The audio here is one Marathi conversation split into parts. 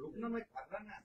रुकना मैं कर रहा ना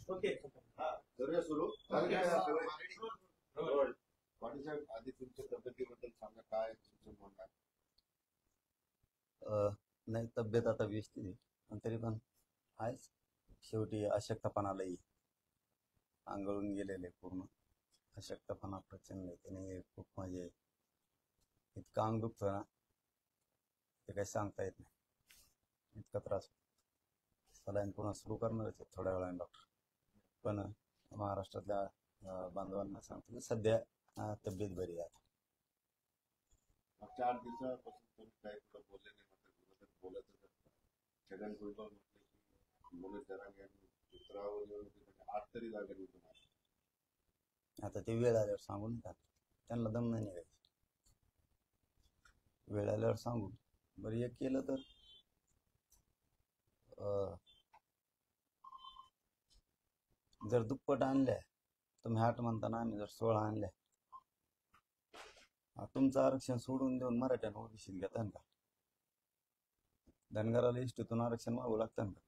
ओके करूया सुरू. पाटील साहेब, आधी तुमच्या तब्येतीबद्दल सांगा, काय सूचना आहे? नाही, तब्येत आता व्यवस्थित आहे, पण तरी पण आहेच. शेवटी अशक्तपणालाही आंघोळून गेलेले पूर्ण अशक्तपणा प्रचंड आहे. त्याने खूप म्हणजे इतकं अंग दुखतं ना, ते काही सांगता येत नाही, इतका त्रास. सलाईन पुन्हा सुरू करणारच आहे थोड्या वेळाने डॉक्टर. पण महाराष्ट्रातल्या बांधवांना सांगतो की सध्या तब्येत बरी आहे. मागच्या 8 दिवसापासून तुम्ही काय कुठं बोलले नाही, मात्र बोलतच असता. छगन भुजबळ म्हटले की मनोज जरांगे यांनी उतरावर येऊन 8 तरी जागा निवडून आले. आता ते वेळ आल्यावर सांगून येतात, त्यांना दम नाही निघायचं. वेळ आल्यावर सांगून बरं एक केलं तर जर दुप्पट आणल्या, तुम्ही 8 म्हणताना आम्ही जर 16 आणल्या, तुमचं आरक्षण सोडून देऊन मराठ्यांना ओबीसीत घेतान का? धनगराला इष्टीतून आरक्षण मागू लागतं का?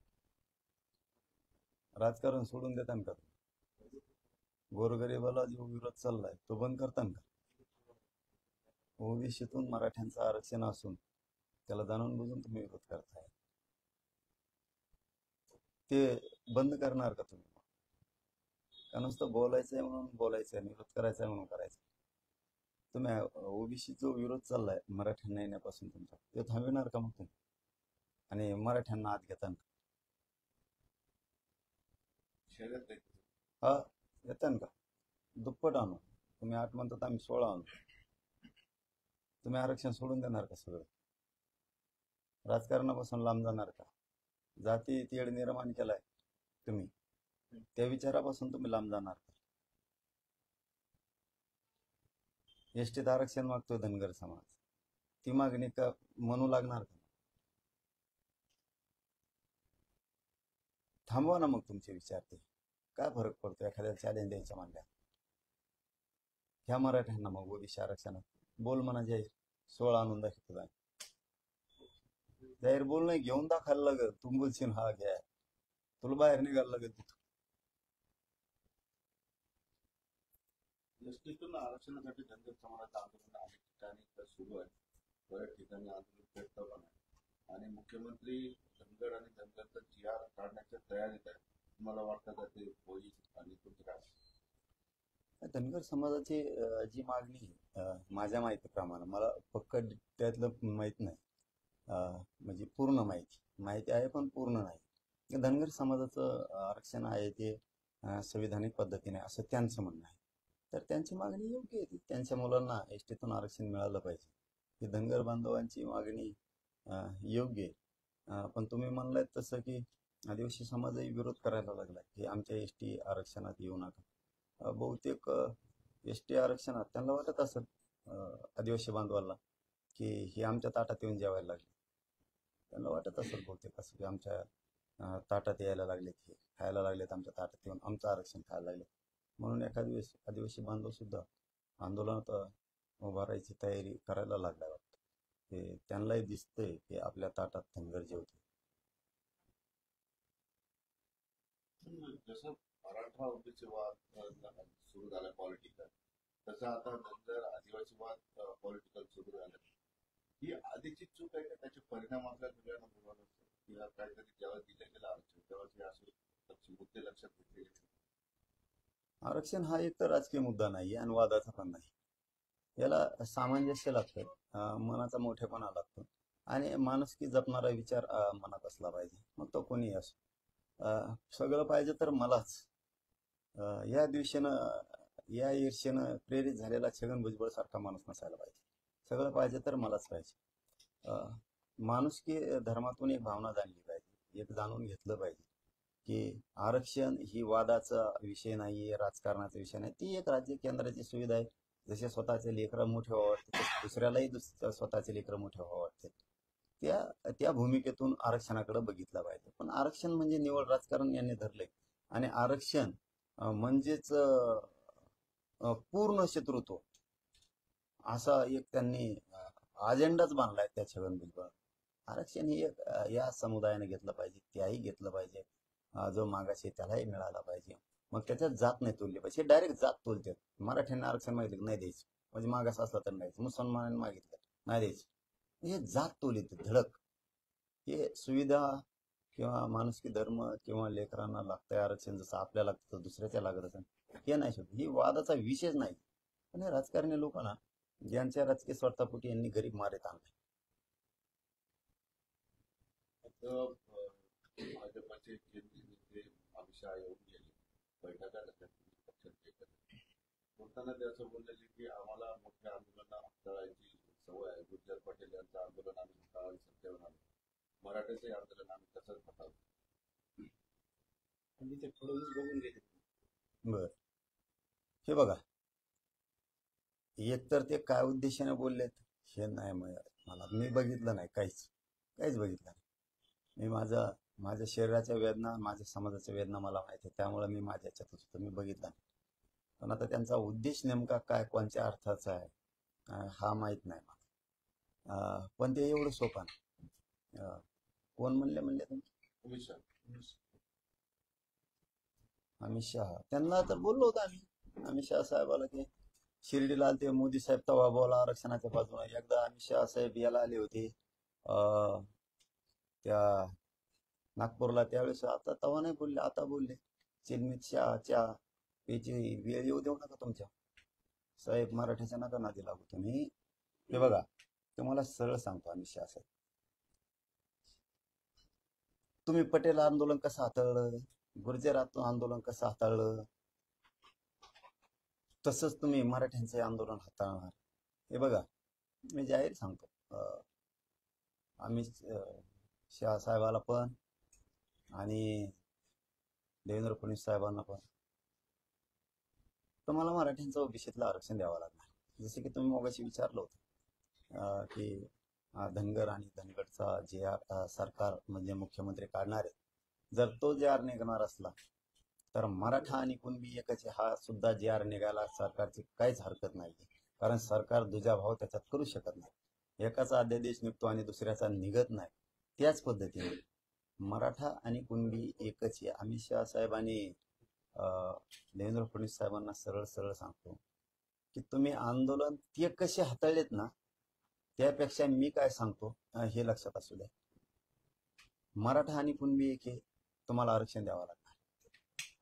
राजकारण सोडून देतान का? गोरगरीबाला जो विरोध चाललाय तो बंद करतान का? ओबीसीतून मराठ्यांचं आरक्षण असून त्याला जाणून बुजून तुम्ही विरोध करताय, ते बंद करणार का तुम्ही? का नुसतं बोलायचंय म्हणून बोलायचंय, विरोध करायचंय म्हणून करायचं? तुम्ही ओबीसी जो विरोध चाललाय मराठ्यांना येण्यापासून तुमचा, ते थांबविणार का मग तुम्ही? आणि मराठ्यांना आत घेतान का? हा, येतान का? दुप्पट आणू. तुम्ही 8 म्हणतात, आम्ही 16 आणू. तुम्ही आरक्षण सोडून देणार का सगळं? राजकारणापासून लांब जाणार का? जाती तेढ निर्माण केलाय तुम्ही, त्या विचारापासून तुम्ही लांब जाणार का? एसटीत आरक्षण मागतोय धनगर समाज, ती मागणी का म्हणू लागणार का? थांबवा ना मग तुमचे विचार. ते काय फरक पडतो एखाद्या चॅलेंज द्यायच्या मांडल्या? ह्या मराठ्यांना मग ओबीसी आरक्षणात बोल म्हणा, जाहीर 16 आणून दाखवतो. जाहीर बोल नाही, घेऊन दाखवायला लागेल. तू बोलशील हा घ्या, तुला बाहेर निघायला लागेल तिथून. एसटीतून आरक्षणासाठी धनगर समाजाचं आंदोलन अनेक ठिकाणी सुरू आहे, बऱ्याच ठिकाणी आंदोलन पेटतं पण आहे, आणि मुख्यमंत्री धनगर आणि धनगरचा GR काढण्याच्या तयारीत आहे. तुम्हाला वाटतं का ते होईल? आणि तुमचं काय? धनगर समाजाची जी मागणी माझ्या माहितीप्रमाणे, मला पक्क त्यातलं माहीत नाही, म्हणजे पूर्ण माहिती आहे पण पूर्ण नाही. धनगर समाजाचं आरक्षण आहे ते संविधानिक पद्धतीने असं त्यांचं म्हणणं आहे. तर त्यांची मागणी योग्य आहे. त्यांच्या मुलांना एसटीतून आरक्षण मिळालं पाहिजे, ही धनगर बांधवांची मागणी योग्य आहे. पण तुम्ही म्हणलात तसं की आदिवासी समाजही विरोध करायला लागला की आमच्या एसटी आरक्षणात येऊ नका. बहुतेक एसटी आरक्षणात त्यांना वाटत असेल, आदिवासी बांधवांना, की हे आमच्या ताटात येऊन जेवायला लागले. त्यांना वाटत असेल बहुतेक असं की आमच्या ताटात यायला लागलेत, हे खायला लागलेत, आमच्या ताटात येऊन आमचं आरक्षण खायला लागले. म्हणून एखादी आदिवासी बांधव सुद्धा आंदोलनात उभा राहायची तयारी करायला लागला वाटतं. ते त्यांनाही दिसतंय की आपल्या ताटात धनगर जेवते. जसं मराठा ओबीसी वाद सुरू झाला पॉलिटिकल, तसं आता धनगर आदिवासी वाद पॉलिटिकल सुरू झालं. ही आधीची चूक आहे का त्याचे परिणाम आपल्या सगळ्यांना भोगावे लागतात? किंवा काहीतरी जेव्हा दिलं गेलं आरक्षण तेव्हा हे असे मुद्दे लक्षात घेतले गेले? आरक्षण हा एक तर राजकीय मुद्दा नाही आणि वादाचा पण नाही. याला सामंजस्य लागतं, मनाचा मोठेपणा लागतो आणि माणुसकी जपणारा विचार मनात असला पाहिजे, मग तो कोणीही असो. सगळं पाहिजे तर मलाच, या दिवशीनं या ईर्षेनं प्रेरित झालेला छगन भुजबळ सारखा माणूस नसायला पाहिजे. सगळं पाहिजे तर मलाच पाहिजे. माणुसकी धर्मातून एक भावना जाणली पाहिजे, एक जाणून घेतलं पाहिजे की आरक्षण ही वादाचा विषय नाहीये, राजकारणाचा विषय नाही. ती एक राज्य केंद्राची सुविधा आहे. जसे स्वतःचे लेकरं मोठे व्हावं वाटते, दुसऱ्यालाही स्वतःचे लेकरं मोठे व्हावं वाटते. त्या त्या भूमिकेतून आरक्षणाकडे बघितलं पाहिजे. पण आरक्षण म्हणजे निवड राजकारण यांनी धरलंय आणि आरक्षण म्हणजेच पूर्ण शत्रुत्व असा एक त्यांनी अजेंडाच बांधलाय त्या छगन भुजबळ. आरक्षण हे एक या समुदायाने घेतलं पाहिजे, त्याही घेतलं पाहिजे, जो मागाशी त्यालाही मिळाला पाहिजे. मग त्याच्यात जात नाही तोलली पाहिजे. डायरेक्ट जात तोलतात. मराठ्यांना आरक्षण मागितलं नाही द्यायचं, म्हणजे मागास असला तर नाही, मुसलमानांनी मागितलं नाही द्यायचं. हे जात तोलीत धडक. हे सुविधा किंवा माणुसकी धर्म किंवा लेकरांना लागतंय आरक्षण जसं आपल्याला लागतं तर दुसऱ्याच्या लागत असेल, हे नाही शकत. ही वादाचा विषयच नाही. पण हे राजकारणी लोकांना ज्यांच्या राजकीय स्वार्थापोटी यांनी गरीब मारेत आणले. भाजपचे केंद्रीय नेते अमित शहा येऊन गेले, बैठका झाल्या पक्षाचे एकत्र. बोलताना ते असं बोललेले की आम्हाला मोठ्या आंदोलनाला हाताळायची सवय आहे. गुज्जर पटेल यांचं आंदोलन आम्ही हाताळायला सत्तेवर आलो, मराठ्याचे आंदोलन आम्ही तसंच हाताळतो. म्हणजे ते फडणवीस बघून गेले. बर, हे बघा, एकतर ते काय उद्देशाने बोललेत हे नाही मला, मी बघितलं नाही, काहीच बघितलं नाही. मी माझ्या शरीराच्या वेदना, माझ्या समाजाच्या वेदना मला माहिती आहे, त्यामुळे मी माझ्या याच्यातच होतो, मी बघितलं नाही. पण आता त्यांचा उद्देश नेमका काय, कोणत्या अर्थाचा आहे हा माहीत नाही मला. पण ते एवढं सोपं नाही. कोण म्हणले तुम्ही? अमित शहा. अमित शहा, त्यांना तर बोललो होतो आम्ही, अमित शहा साहेबाला, की शिर्डीला आलते मोदी साहेब तेव्हा बोला आरक्षणाच्या बाजूने. एकदा अमित शहा साहेब याला आले होते त्या नागपूरला, त्यावेळेस आता तेव्हा नाही बोलले, आता बोलले. चिलमित शहाच्या याची वेळ येऊ देऊ नका तुमच्या साहेब, मराठीच्या नका नादी लागू तुम्ही. हे बघा, तुम्हाला सरळ सांगतो अमित शहा साहेब, तुम्ही पटेल आंदोलन कसं हाताळलं, गुर्जर आंदोलन कसं हाताळलं, तसंच तुम्ही मराठ्यांचे आंदोलन हाताळणार. हे बघा, मी जाहीर सांगतो, अमित शहा साहेबाला पण आणि देवेंद्र फडणवीस साहेबांना पण, तुम्हाला मराठ्यांचं ओबीसीतलं आरक्षण द्यावं लागणार. जसे की तुम्ही मगाशी विचारलं होतं की धनगर आणि धनगडचा जे सरकार म्हणजे मुख्यमंत्री काढणार आहे, जर तो जे आर निघणार असला तर मराठा आणि कुणबी एकाचे हा सुद्धा जे आर निघायला सरकारची काहीच हरकत नाही. कारण सरकार दुजाभाव त्याच्यात करू शकत नाही. एकाचा अध्यादेश निघतो आणि दुसऱ्याचा निघत नाही. त्याच पद्धतीने मराठा आणि कुणबी एकच आहे. अमित शहा साहेब आणि देवेंद्र फडणवीस साहेबांना सरळ सांगतो की तुम्ही आंदोलन ते कसे हाताळलेत ना, त्यापेक्षा मी काय सांगतो हे लक्षात असू द्या. मराठा आणि कुणबी एक आहे, तुम्हाला आरक्षण द्यावं लागणार.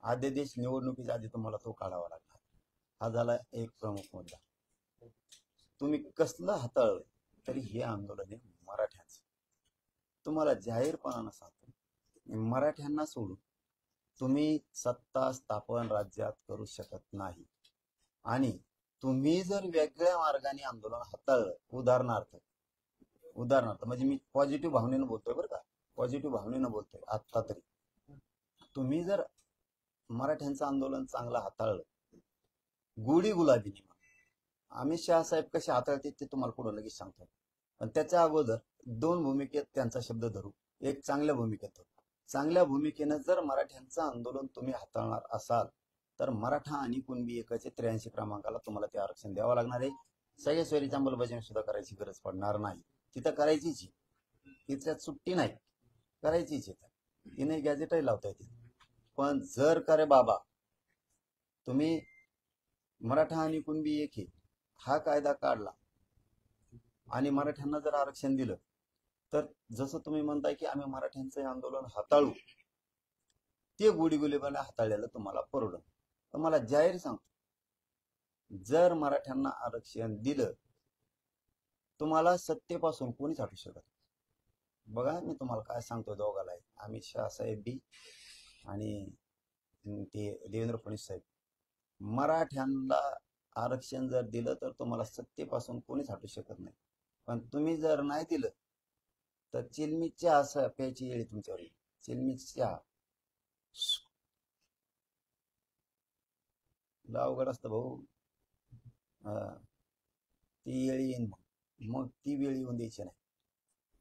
अध्यादेश निवडणुकीच्या आधी तुम्हाला तो काढावा लागणार. हा झाला एक प्रमुख मुद्दा. तुम्ही कसलं हाताळलं तरी हे आंदोलन आहे मराठ्यांचं. तुम्हाला जाहीरपणानं सांगतो, मराठ्यांना सोडून तुम्ही सत्ता स्थापन राज्यात करू शकत नाही. आणि तुम्ही जर वेगळ्या मार्गाने आंदोलन हाताळलं, उदाहरणार्थ म्हणजे मी पॉझिटिव्ह भावनेनं बोलतोय बरं का, पॉझिटिव्ह भावनेनं बोलतोय आत्ता तरी, तुम्ही जर मराठ्यांचं आंदोलन चांगलं हाताळलं गोडी गुलाबीने, अमित शहा साहेब कसे हाताळते ते तुम्हाला पुढे लगेच सांगतो. पण त्याच्या अगोदर दोन भूमिकेत त्यांचा शब्द धरू. एक चांगल्या भूमिकेत धरू. चांगल्या भूमिकेनं जर मराठ्यांचं आंदोलन तुम्ही हाताळणार असाल तर मराठा आणि कुणबी एकाचे 83 क्रमांकाला तुम्हाला ते आरक्षण द्यावं लागणार आहे. सगळ्या सोयीची अंमलबजावणी सुद्धा करायची गरज पडणार नाही. तिथं करायचीच, तिच्यात सुट्टी नाही, करायचीच. तिने गॅजेटही लावता येते. पण जर का रे बाबा तुम्ही मराठा आणि कुणबी एक आहे हा कायदा काढला आणि मराठ्यांना जर आरक्षण दिलं, तर जसं तुम्ही म्हणताय की आम्ही मराठ्यांचं हे आंदोलन हाताळू, ते गुडीगुलेपणे हाताळलेलं तुम्हाला परवडलं. तर मला जाहीर सांगतो, जर मराठ्यांना आरक्षण दिलं, तुम्हाला सत्तेपासून कोणीच हटू शकत नाही. बघा मी तुम्हाला काय सांगतो दोघाला, अमित शहा साहेब बी आणि ते देवेंद्र फडणवीस साहेब, मराठ्यांना आरक्षण जर दिलं तर तुम्हाला सत्तेपासून कोणीच हटू शकत नाही. पण तुम्ही जर नाही दिलं तर चिलमी चहा असं प्यायची येळी तुमच्यावर येईल. चिलमी चहा लय अवघड असतं भाऊ. ती येळी येईन, मग ती वेळ येऊन द्यायची नाही.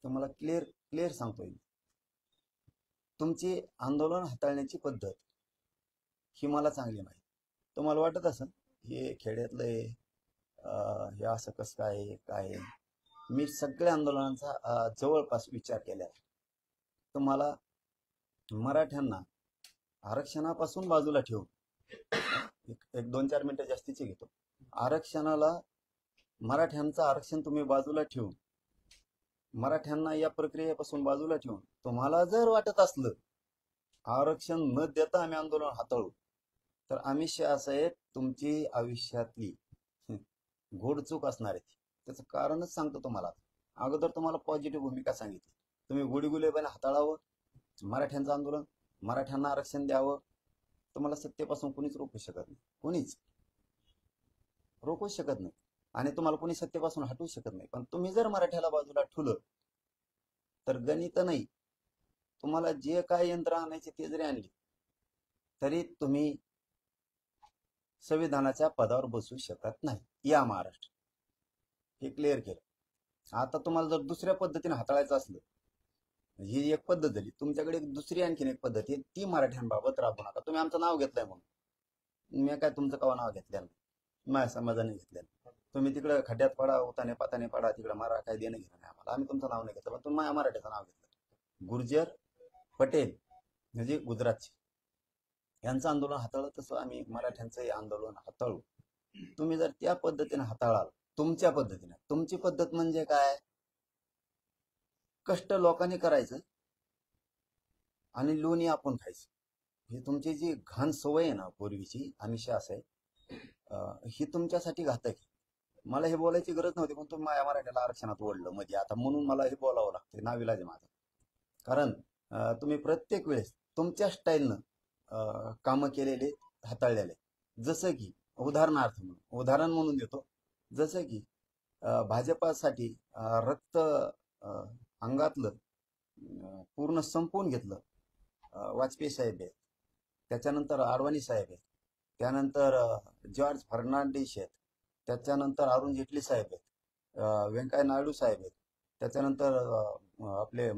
तुम्हाला क्लिअर क्लिअर सांगतोय. तुमची आंदोलन हाताळण्याची पद्धत ही मला चांगली माहिती. तुम्हाला वाटत असं हे खेड्यातलं हे असं कसं काय आहे. मी सगळ्या आंदोलनांचा जवळपास विचार केलेला आहे. तुम्हाला मराठ्यांना आरक्षणापासून बाजूला ठेवून एक 2-4 मिनिटं जास्तीचे घेतो. मराठ्यांचं आरक्षण तुम्ही बाजूला ठेवून, मराठ्यांना या प्रक्रियेपासून बाजूला ठेवून, तुम्हाला जर वाटत असलं आरक्षण न देता आम्ही आंदोलन हाताळू, तर अमित शहा साहेब तुमची आयुष्यातली घोडचूक असणार आहे. त्याचं कारणच सांगतो तुम्हाला. अगोदर तुम्हाला पॉझिटिव्ह भूमिका सांगितली, तुम्ही गुडीगुलेपणे हाताळावं मराठ्यांचं आंदोलन, मराठ्यांना आरक्षण द्यावं. तुम्हाला सत्तेपासून कोणीच रोखू शकत नाही, कोणीच रोखू शकत नाही आणि तुम्हाला कोणी सत्तेपासून हटवू शकत नाही. पण तुम्ही जर मराठ्याला बाजूला ठेवलं तर गणित नाही, तुम्हाला जे काय यंत्र आणायचे ते जरी आणली तरी तुम्ही संविधानाच्या पदावर बसू शकत नाही या महाराष्ट्र. हे क्लिअर केलं. आता तुम्हाला जर दुसऱ्या पद्धतीने हाताळायचं असलं, ही एक पद्धत झाली, तुमच्याकडे दुसरी आणखीन एक पद्धत आहे, ती मराठ्यांबाबत राबवू नका. तुम्ही आमचं नाव घेतलंय म्हणून, मी काय तुमचं कवा नाव घेतलं नाही, माझ्या समाजाने घेतलं. तुम्ही तिकडे खड्ड्यात पडा, उताने पाताने पडा, तिकडे मारा, काय देणं घेणं नाही आम्हाला. आम्ही तुमचं नाव नाही घेतलं, पण तुम्ही माझ्या मराठ्याचं नाव घेतलं. गुर्जर पटेल म्हणजे गुजरातचे, यांचं आंदोलन हाताळलं तसं आम्ही मराठ्यांचं आंदोलन हाताळू. तुम्ही जर त्या पद्धतीने हाताळाल, तुमच्या पद्धतीने, तुमची पद्धत म्हणजे काय, कष्ट लोकांनी करायचं आणि लोणी आपण खायचं. ही तुमची जी घाण सवय आहे ना पूर्वीची, अमित शहा साहेब, ही तुमच्यासाठी घातक आहे. मला हे बोलायची गरज नव्हती, पण तुम्ही माझ्या मराठ्याला आरक्षणात ओढलं मध्ये आता, म्हणून मला हे बोलावं लागतं, नाविलाज आहे माझं. कारण तुम्ही प्रत्येक वेळेस तुमच्या स्टाईलनं कामं केलेले, हाताळलेले. जसं की उदाहरण म्हणून देतो, जसं की भाजपासाठी रक्त अंगातलं पूर्ण संपवून घेतलं वाजपेयी साहेब आहेत, त्याच्यानंतर आडवाणी साहेब आहेत, त्यानंतर जॉर्ज फर्नांडिस आहेत, त्याच्यानंतर अरुण जेटली साहेब आहेत, व्यंकय्या नायडू साहेब आहेत, त्याच्यानंतर आपले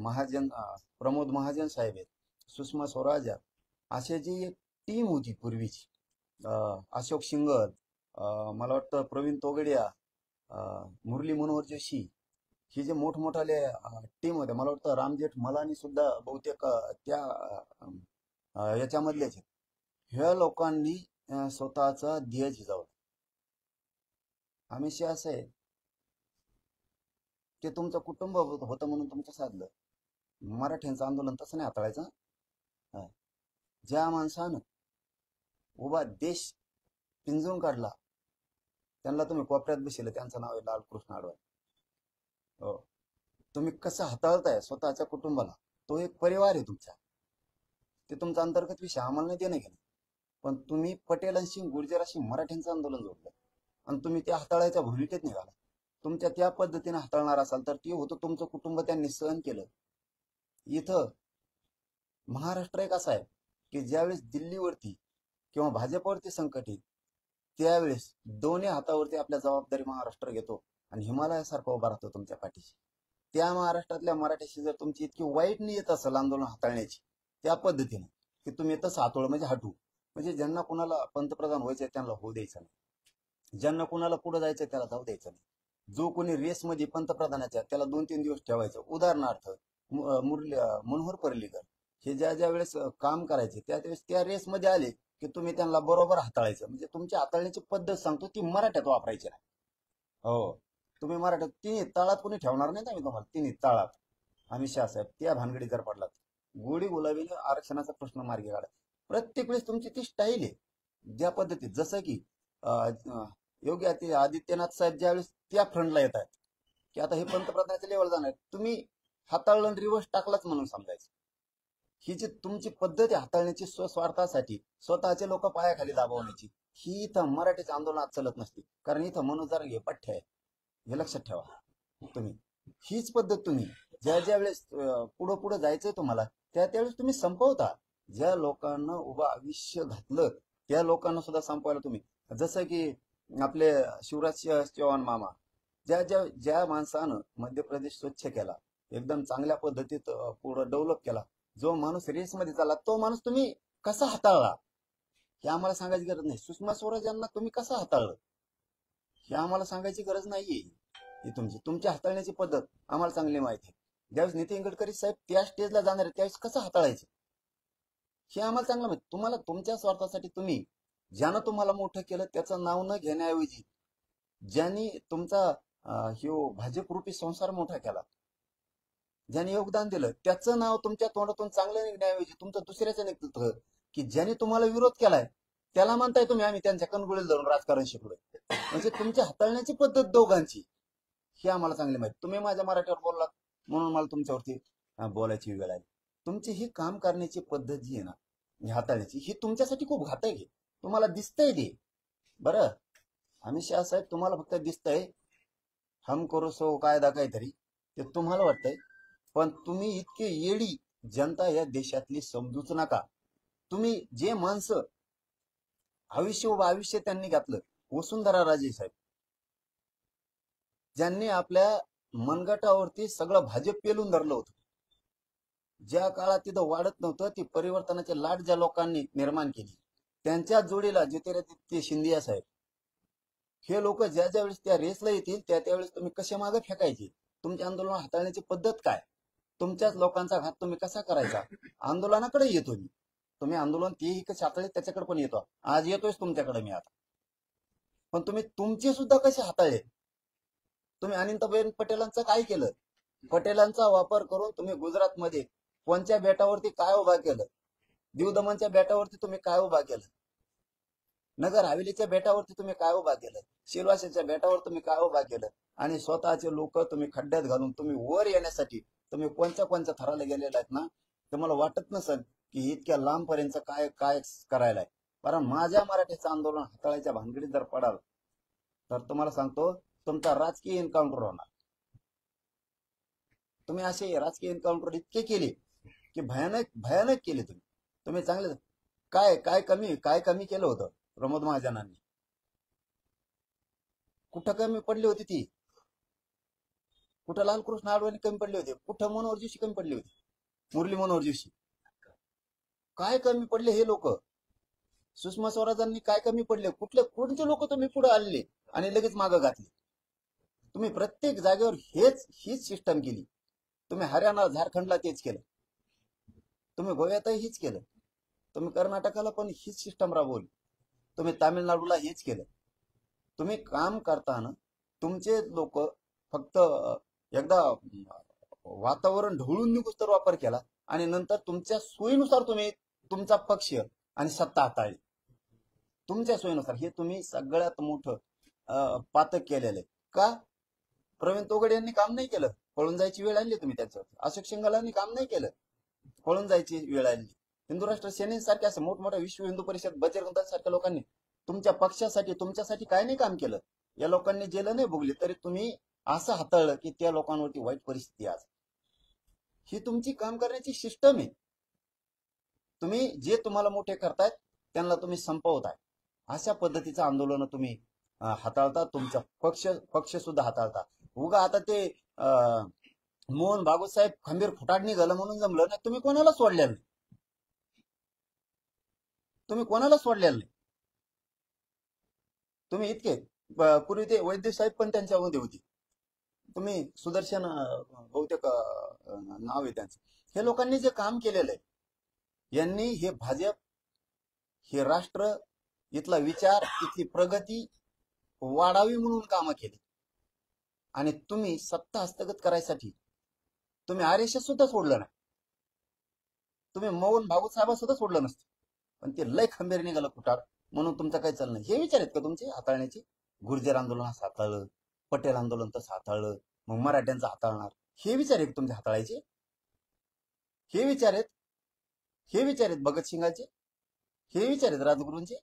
प्रमोद महाजन साहेब आहेत, सुषमा स्वराज, असे जी एक टीम होती पूर्वीची, अशोक सिंगल, मला वाटतं प्रवीण तोगडिया, मुरली मनोहर जोशी, ही जे मोठमोठाले टीम होत्या, मला वाटतं रामजेठ मलानी सुद्धा बहुतेक त्या याच्यामधलेच आहेत. ह्या लोकांनी स्वतःचा ध्येय झिजावला. अमित शहा असं आहे ते तुमचं कुटुंब होतं म्हणून तुमचं साधलं. मराठ्यांचं आंदोलन तसं नाही हाताळायचं. ज्या माणसानं उभा देश पिंजून काढला त्यांना तुम्ही कोपऱ्यात बसले, त्यांचं नाव आहे लालकृष्ण अडवाणी. हो, तुम्ही कसं हाताळताय स्वतःच्या कुटुंबाला, तो एक परिवार आहे तुमचा. ते तुमचा अंतर्गत विषय, आम्हाला नाही देणं घेणं. पण तुम्ही पटेलांशी गुर्जरांशी मराठ्यांचं आंदोलन जोडलं आणि तुम्ही ते हाताळायच्या भूमिकेत निघाला. तुमच्या त्या पद्धतीने हाताळणार असाल तर ते होतं तुमचं कुटुंब, त्यांनी सहन केलं. इथं महाराष्ट्र एक असा आहे की ज्यावेळेस दिल्लीवरती किंवा भाजपवरती संकट येईल त्यावेळेस दोन्ही हातावरती आपल्या जबाबदारी महाराष्ट्र घेतो आणि हिमालयासारखं उभा राहतो तुमच्या पाठीशी. त्या महाराष्ट्रातल्या मराठ्याशी जर तुमची इतकी वाईट नियत असेल आंदोलन हाताळण्याची त्या पद्धतीने की तुम्ही तसं हातोळ म्हणजे हटू, म्हणजे ज्यांना कुणाला पंतप्रधान व्हायचंय त्यांना होऊ द्यायचं नाही, ज्यांना कुणाला पुढे जायचंय त्याला जाऊ द्यायचं नाही. जो कोणी रेसमध्ये पंतप्रधानाच्या त्याला 2-3 दिवस ठेवायचं. उदाहरणार्थ मनोहर पर्रीकर, हे ज्या ज्या वेळेस काम करायचे त्या वेळेस त्या रेसमध्ये आले की तुम्ही त्यांना बरोबर हाताळायचं. म्हणजे तुमची हाताळण्याची पद्धत सांगतो ती मराठ्यात वापरायची नाही. हो, तुम्ही मराठ्यात तिन्ही ताळात कोणी ठेवणार नाही ना मी तुम्हाला, तिन्ही ताळात. अमित शहा साहेब त्या भानगडी जर पडलात, गोडी गुलाबीने आरक्षणाचा प्रश्न मार्गी काढा. प्रत्येक वेळेस तुमची ती स्टाईल आहे. ज्या पद्धतीत जसं की योगी आदित्यनाथ साहेब ज्यावेळेस त्या फ्रंटला येत आहेत की आता हे पंतप्रधानाच्या लेवल जाणार, तुम्ही हाताळलं रिव्हर्स टाकलाच म्हणून समजायचं. ही जी तुमची पद्धत आहे हाताळण्याची स्वस्वार्थासाठी स्वतःचे लोक पायाखाली दाबवण्याची, ही इथं मराठीच्या आंदोलनात चलत नसते. कारण इथं मनोजार हे पठ्य आहे, हे लक्षात ठेवा तुम्ही. हीच पद्धत तुम्ही ज्या ज्या वेळेस पुढं पुढं जायचंय तुम्हाला त्या त्यावेळेस तुम्ही संपवता. ज्या लोकांना उभं आयुष्य घातलं त्या लोकांना सुद्धा संपवायला तुम्ही, जसं की आपले शिवराज चव्हाण मामा, ज्या माणसानं मध्य प्रदेश स्वच्छ केला, एकदम चांगल्या पद्धतीत पुढं डेव्हलप केला, जो माणूस रेसमध्ये चालला तो माणूस तुम्ही कसा हाताळला हे आम्हाला सांगायची गरज नाही. सुषमा स्वराज यांना तुम्ही कसं हाताळलं हे आम्हाला सांगायची गरज नाहीये. ही तुमची हाताळण्याची पद्धत आम्हाला चांगली माहिती आहे. ज्यावेळेस नितीन गडकरी साहेब त्या स्टेजला जाणार आहे त्यावेळेस कसं हाताळायचं हे आम्हाला चांगलं माहिती. तुम्हाला तुमच्या स्वार्थासाठी तुम्ही ज्यानं तुम्हाला मोठं केलं त्याचं नाव न घेण्याऐवजी ज्यांनी तुमचा भाजप रूपी संसार मोठा केला, ज्यांनी योगदान दिलं त्याचं नाव तुमच्या तोंडातून चांगलं निघण्याऐवजी तुमचं दुसऱ्याचं निघतं की ज्यांनी तुम्हाला विरोध केलाय त्याला म्हणताय तुम्ही आम्ही त्यांच्या कणगुळीला धरून राजकारण शिकलोय. म्हणजे तुमची हाताळण्याची पद्धत दोघांची ही आम्हाला चांगली माहिती. तुम्ही माझ्या मराठीवर बोललात म्हणून मला तुमच्यावरती बोलायची वेळ आली. तुमची ही काम करण्याची पद्धत जी आहे ना, ही हाताळण्याची, ही तुमच्यासाठी खूप घातक आहे. तुम्हाला दिसतंय ते बरं, अमित शहा साहेब तुम्हाला फक्त दिसतंय हम करो सो कायदा काहीतरी ते तुम्हाला वाटतंय, पण तुम्ही इतके येडी जनता या देशातली समजूच नका. तुम्ही जे माणसं आयुष्य त्यांनी घातलं, वसुंधरा राजे साहेब ज्यांनी आपल्या मनगटावरती सगळं भाजप पेलून धरलं होतं, ज्या काळात तिथं वाढत नव्हतं ती परिवर्तनाची लाट ज्या लोकांनी निर्माण केली, त्यांच्या जोडीला ज्योतिरादित्य शिंदे साहेब, हे लोक ज्या ज्या वेळेस त्या रेसला येतील त्या त्यावेळेस तुम्ही कशा मागे फेकायचे, तुमच्या आंदोलन हाताळण्याची पद्धत काय, तुमच्याच लोकांचा घात तुम्ही कसा करायचा, आंदोलनाकडे येतो मी. तुम्ही आंदोलन तेही कसे हाताळले त्याच्याकडे पण येतो. आज येतोयच तुमच्याकडे मी आता. पण तुम्ही तुमचे सुद्धा कसे हाताळले. तुम्ही अनंतबेन पटेलांचं काय केलं, पटेलांचा वापर करून तुम्ही गुजरातमध्ये कोणत्या बेटावरती काय उभा केलं, दीव दमनच्या बेटावरती तुम्ही काय उभा केलं, नगर हवेलीच्या बेटावरती तुम्ही काय उभा केलं, सिलवाशाच्या बेटावर तुम्ही काय उभा केलं, आणि स्वतःचे लोक तुम्ही खड्ड्यात घालून तुम्ही वर येण्यासाठी तुम्ही कोणत्या थराला गेलेला आहेत ना, तुम्हाला वाटत नसेल की इतक्या लांबपर्यंत काय काय करायला आहे. कारण माझ्या मराठीचं आंदोलन हाताळायच्या भानगडीत जर पडाल तर तुम्हाला सांगतो तुमचा राजकीय एन्काउंटर होणार. तुम्ही असे राजकीय एन्काउंटर इतके केले की भयानक केले. तुम्ही चांगले काय कमी केलं होतं प्रमोद महाजनांनी, कुठं कमी पडली होती ती, कुठं लालकृष्ण अडवाणी कमी पडले होते, कुठं मनोहर जोशी कमी पडले होते, मुरली मनोहर जोशी काय कमी पडले हे लोक, सुषमा स्वराजांनी काय कमी पडले, कोणते लोक तुम्ही पुढे आलेले आणि लगेच मागं घातले. तुम्ही प्रत्येक जागेवर हीच सिस्टम केली. तुम्ही हरियाणा झारखंडला तेच केलं, तुम्ही गोव्यातही हीच केलं, तुम्ही कर्नाटकाला पण हीच सिस्टम राबवली, तुम्ही तामिळनाडूला हेच केलं. तुम्ही काम करताना तुमचे लोक फक्त एकदा वातावरण ढवळून निघूस तर वापर केला आणि नंतर तुमच्या सोयीनुसार तुम्ही तुमचा पक्ष आणि सत्ता हाताळली तुमच्या सोयीनुसार. हे तुम्ही सगळ्यात मोठं पातक केलेलं आहे. का प्रवीण तोगडे यांनी काम नाही केलं, पळून जायची वेळ आणली तुम्ही त्याच्यावर. अशोक शिंगालांनी काम नाही केलं, पळून जायची वेळ आणली. हिंदू राष्ट्र सेनेसारख्या असं मोठमोठ्या विश्व हिंदू परिषद बजरंग दलासारख्या लोकांनी तुमच्या पक्षासाठी तुमच्यासाठी काय नाही काम केलं. या लोकांनी जेल नाही भोगली तरी तुम्ही असं हाताळलं की त्या लोकांवरती वाईट परिस्थिती आज. ही तुमची काम करण्याची सिस्टम आहे. तुम्ही जे तुम्हाला मोठे करतायत त्यांना तुम्ही संपवताय. अशा पद्धतीचं आंदोलन तुम्ही हाताळता, तुमचा पक्ष सुद्धा हाताळता. उगा आता ते मोहन भागवत साहेब खंबीर फुटाड निघालं म्हणून जमलं नाही. तुम्ही कोणाला सोडलेलं नाही, तुम्ही इतके पूर्वी ते वैद्य साहेब पण त्यांच्यामध्ये होती. तुम्ही सुदर्शन बहुतेक नाव आहे त्यांचं. हे लोकांनी जे काम केलेलं आहे यांनी हे भाजप, हे राष्ट्र, इथला विचार, इथली प्रगती वाढावी म्हणून कामं केली. आणि तुम्ही सत्ता हस्तगत करायसाठी तुम्ही RSS सुद्धा सोडलं नाही. तुम्ही मोहन भागवत साहेब सुद्धा सोडलं नसतं, पण ते लय खंबीर निघालं कुठार म्हणून तुमचं काही चाललं नाही. हे विचार आहेत का तुमचे हाताळण्याचे? गुर्जर आंदोलन असं हाताळलं, पटेल आंदोलन तसं हाताळलं, मग मराठ्यांचं हाताळणार, हे विचार आहेत तुमचे हाताळायचे? हे विचार आहेत? हे विचार आहेत भगतसिंगाचे? हे विचार आहेत राजगुरूंचे?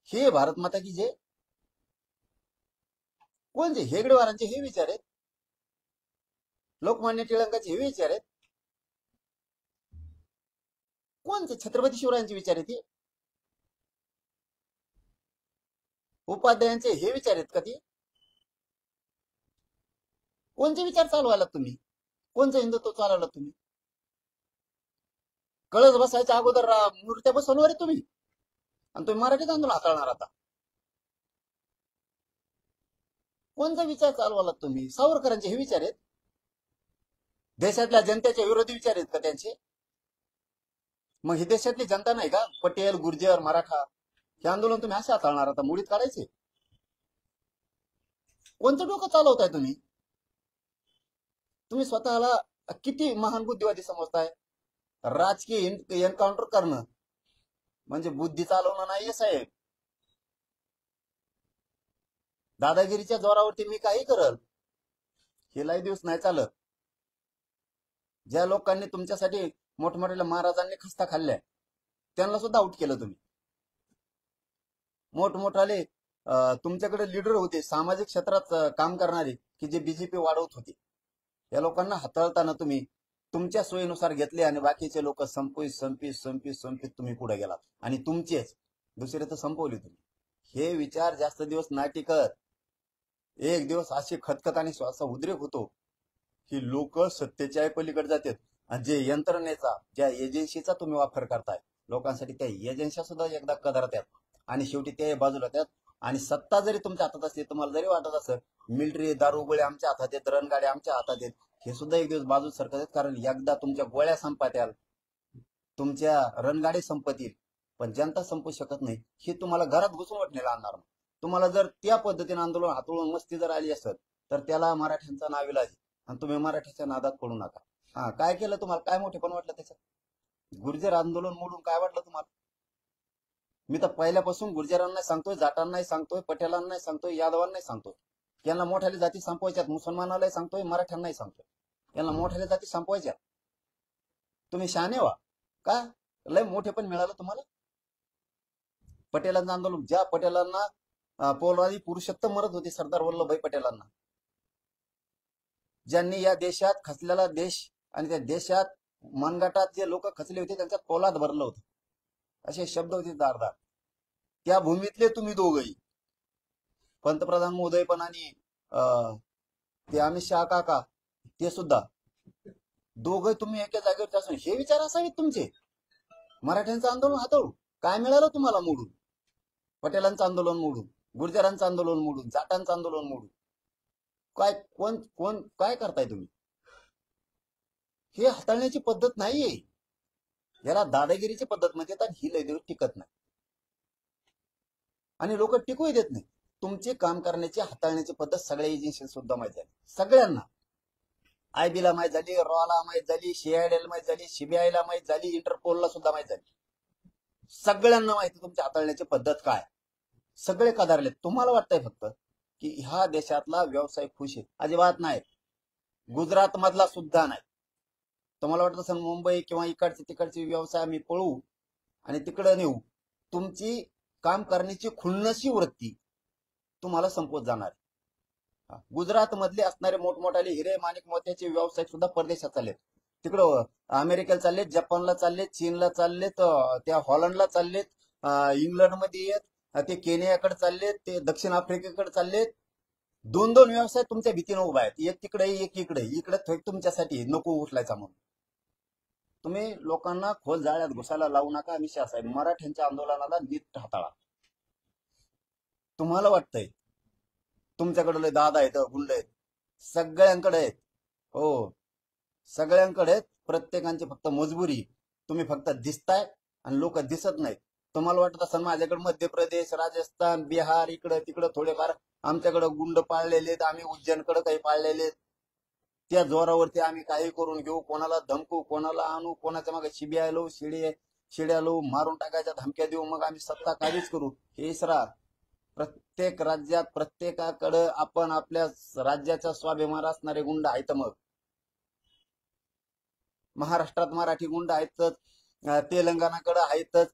हे भारत माता की जय कोणचे? हेगडेवारांचे हे विचार आहेत? लोकमान्य टिळकांचे हे विचार आहेत? कोणते? छत्रपती शिवरायांचे विचार आहेत हे? उपाध्यायांचे हे विचार आहेत का ते? कोणते विचार चालवायला तुम्ही? कोणचं हिंदुत्व चालवलं तुम्ही? कळस बसायच्या अगोदर मूर्त्या बसवणार आहे तुम्ही, आणि तुम्ही मराठीत आंदोलन हाताळणार आता. कोणता विचार चालवाला तुम्ही? सावरकरांचे हे विचार आहेत? देशातल्या जनतेच्या विरोधी विचार आहेत का त्यांचे? मग ही देशातली जनता नाही का? पटेल, गुर्जर, मराठा हे आंदोलन तुम्ही असे हाताळणार आता, मुळीत काढायचे? कोणतं डोकं चालवताय तुम्ही? तुम्ही स्वतःला किती महान बुद्धिवादी समजताय? राजकीय एन्काउंटर करणं म्हणजे बुद्धी चालवणं नाहीये साहेब. दादागिरीच्या जोरावरती मी काही करल हे लय दिवस नाही चालत. ज्या लोकांनी तुमच्यासाठी मोठमोठ्या महाराजांनी खस्ता खाल्ल्या त्यांना सुद्धा आउट केलं तुम्ही. मोठमोठाले तुमच्याकडे लीडर होते सामाजिक क्षेत्रात काम करणारे की जे बीजेपी वाढवत होते, या लोकांना हाताळताना तुम्ही तुमच्या सोयीनुसार घेतले आणि बाकीचे लोक संपवीत तुम्ही पुढे गेलात आणि तुमचेच दुसरे तर संपवले तुम्ही. हे विचार जास्त दिवस नाही टिकत. एक दिवस अशी खतखत आणि श्वासा उद्रेक होतो की लोक सत्तेच्या पलीकडे जातात आणि जे यंत्रणेचा, ज्या एजन्सीचा तुम्ही वापर करताय लोकांसाठी, त्या एजन्सी सुद्धा एकदा कदरतात आणि शेवटी ते बाजूला येतात. आणि सत्ता जरी तुमच्या हातात असते, तुम्हाला जरी वाटत असं मिलिटरी दारूगोळे आमच्या हातात आहेत, रणगाड्या आमच्या हातात आहेत, हे सुद्धा एक दिवस बाजू सरकतात. कारण एकदा तुमच्या गोळ्या संपत्याल, तुमच्या रणगाडे संपतील, पण जनता संपू शकत नाही. हे तुम्हाला घरात घुसून वाटण्याला आणणार. तुम्हाला जर त्या पद्धतीने आंदोलन हातळून मस्ती जर आली असत तर त्याला मराठ्यांचा नाविलाज आणि तुम्ही मराठ्याच्या नादात पडू नका. काय केलं तुम्हाला? काय मोठेपण वाटलं त्याच्यात? गुर्जर आंदोलन मोडून काय वाटलं तुम्हाला? मी तर पहिल्यापासून गुर्जरांना सांगतोय, जाटांनाही सांगतोय, पटेलांनाही सांगतोय, यादवांनाही सांगतोय, यांना मोठ्याल्या जाती संपवायच्यात. मुसलमानालाही सांगतोय, मराठ्यांनाही सांगतोय, यांना मोठ्याल्या जाती संपवायच्यात. तुम्ही शहाणे व्हा. का लय मोठेपण मिळालं तुम्हाला? पटेलांचं आंदोलन, ज्या पटेलांना पोलवादी पुरुषोत्तम मरत होते, सरदार वल्लभभाई पटेलांना, ज्यांनी या देशात खचलेला देश आणि त्या देशात मनगटात जे लोक खचले होते त्यांच्यात पोलाद भरलं होतं, असे शब्द होते दारदार. त्या भूमीतले तुम्ही दोघही, पंतप्रधान मोदी पण आणि ते अमित शहा काका, ते सुद्धा दोघे तुम्ही एका जागेवर असून हे विचार असावेत तुमचे. मराठ्यांचं आंदोलन हाताळू काय मिळालं तुम्हाला मोडून? पटेलांचं आंदोलन मोडून, गुर्जरांचं आंदोलन मोडून, जाटांचं आंदोलन मोडून काय कोण काय करताय तुम्ही? हे हाताळण्याची पद्धत नाहीये. याला दादागिरीची पद्धत म्हणतात आणि ही लय दिवस टिकत नाही आणि लोक टिकूही देत नाही. तुमचे काम करण्याची, हाताळण्याची पद्धत सगळ्या एजन्सी सुद्धा माहीत झाली सगळ्यांना. IB ला माहीत झाली, रॉला माहीत झाली, CID ला माहीत झाली, CBI ला माहीत झाली, इंटरपोलला सुद्धा माहीत झाली. सगळ्यांना माहिती तुमच्या हाताळण्याची पद्धत काय. सगळे कदारलेत. तुम्हाला वाटतंय फक्त की ह्या देशातला व्यवसाय खुश आहे. अजिबात नाही. गुजरात मधला सुद्धा नाही. तुम्हाला वाटत असेल मुंबई किंवा इकडचे तिकडचे व्यवसाय आम्ही पळवू आणि तिकडे नेऊ. तुमची काम करण्याची खुन्नसी वृत्ती तुम्हाला संपवत जाणार. गुजरात मधले असणारे मोठमोठाले हिरे माणिक मोत्याचे व्यवसाय सुद्धा परदेशात चाललेत. तिकडं अमेरिकेला चाललेत, जपानला चाललेत, चीनला चाललेत, त्या हॉलंडला चाललेत, इंग्लंडमध्ये येत, ते केनियाकडे चाललेत, ते दक्षिण आफ्रिकेकडे चाललेत. दोन व्यवसाय तुमच्या भीतीने उभा आहेत. एक तिकडे एक इकडे. इकडे तुमच्यासाठी नको उचलायचा म्हणून. तुम्ही लोकांना खोल जाळ्यात घुसायला लावू नका. विषय असा आहे, मराठ्यांच्या आंदोलनाला नीट हाताळा. तुम्हाला वाटतंय तुमच्याकडे दादा आहेत, गुंड आहेत, सगळ्यांकडे आहेत. हो, सगळ्यांकडे आहेत. प्रत्येकांची फक्त मजबुरी तुम्ही फक्त दिसताय आणि लोक दिसत नाहीत. तुम्हाला वाटत असं माझ्याकडे मध्य प्रदेश, राजस्थान, बिहार, इकडं तिकडं थोडेफार आमच्याकडे गुंड पाळलेले आहेत, आम्ही उज्जैनकडे काही पाळलेले आहेत. त्या जोरावरती आम्ही काही करून घेऊ, कोणाला धमकू, कोणाला आणू, कोणाच्या मागे शिबिया लावू, शिड्या लावू, मारून टाकायच्या धमक्या देऊ, मग आम्ही सत्ता काहीच करू. हे इसरा प्रत्येक राज्यात प्रत्येकाकडे आपण आपल्या राज्याचा स्वाभिमान असणारे गुंड आहेत. मग महाराष्ट्रात मराठी गुंड आहेतच, तेलंगणाकडे आहेतच,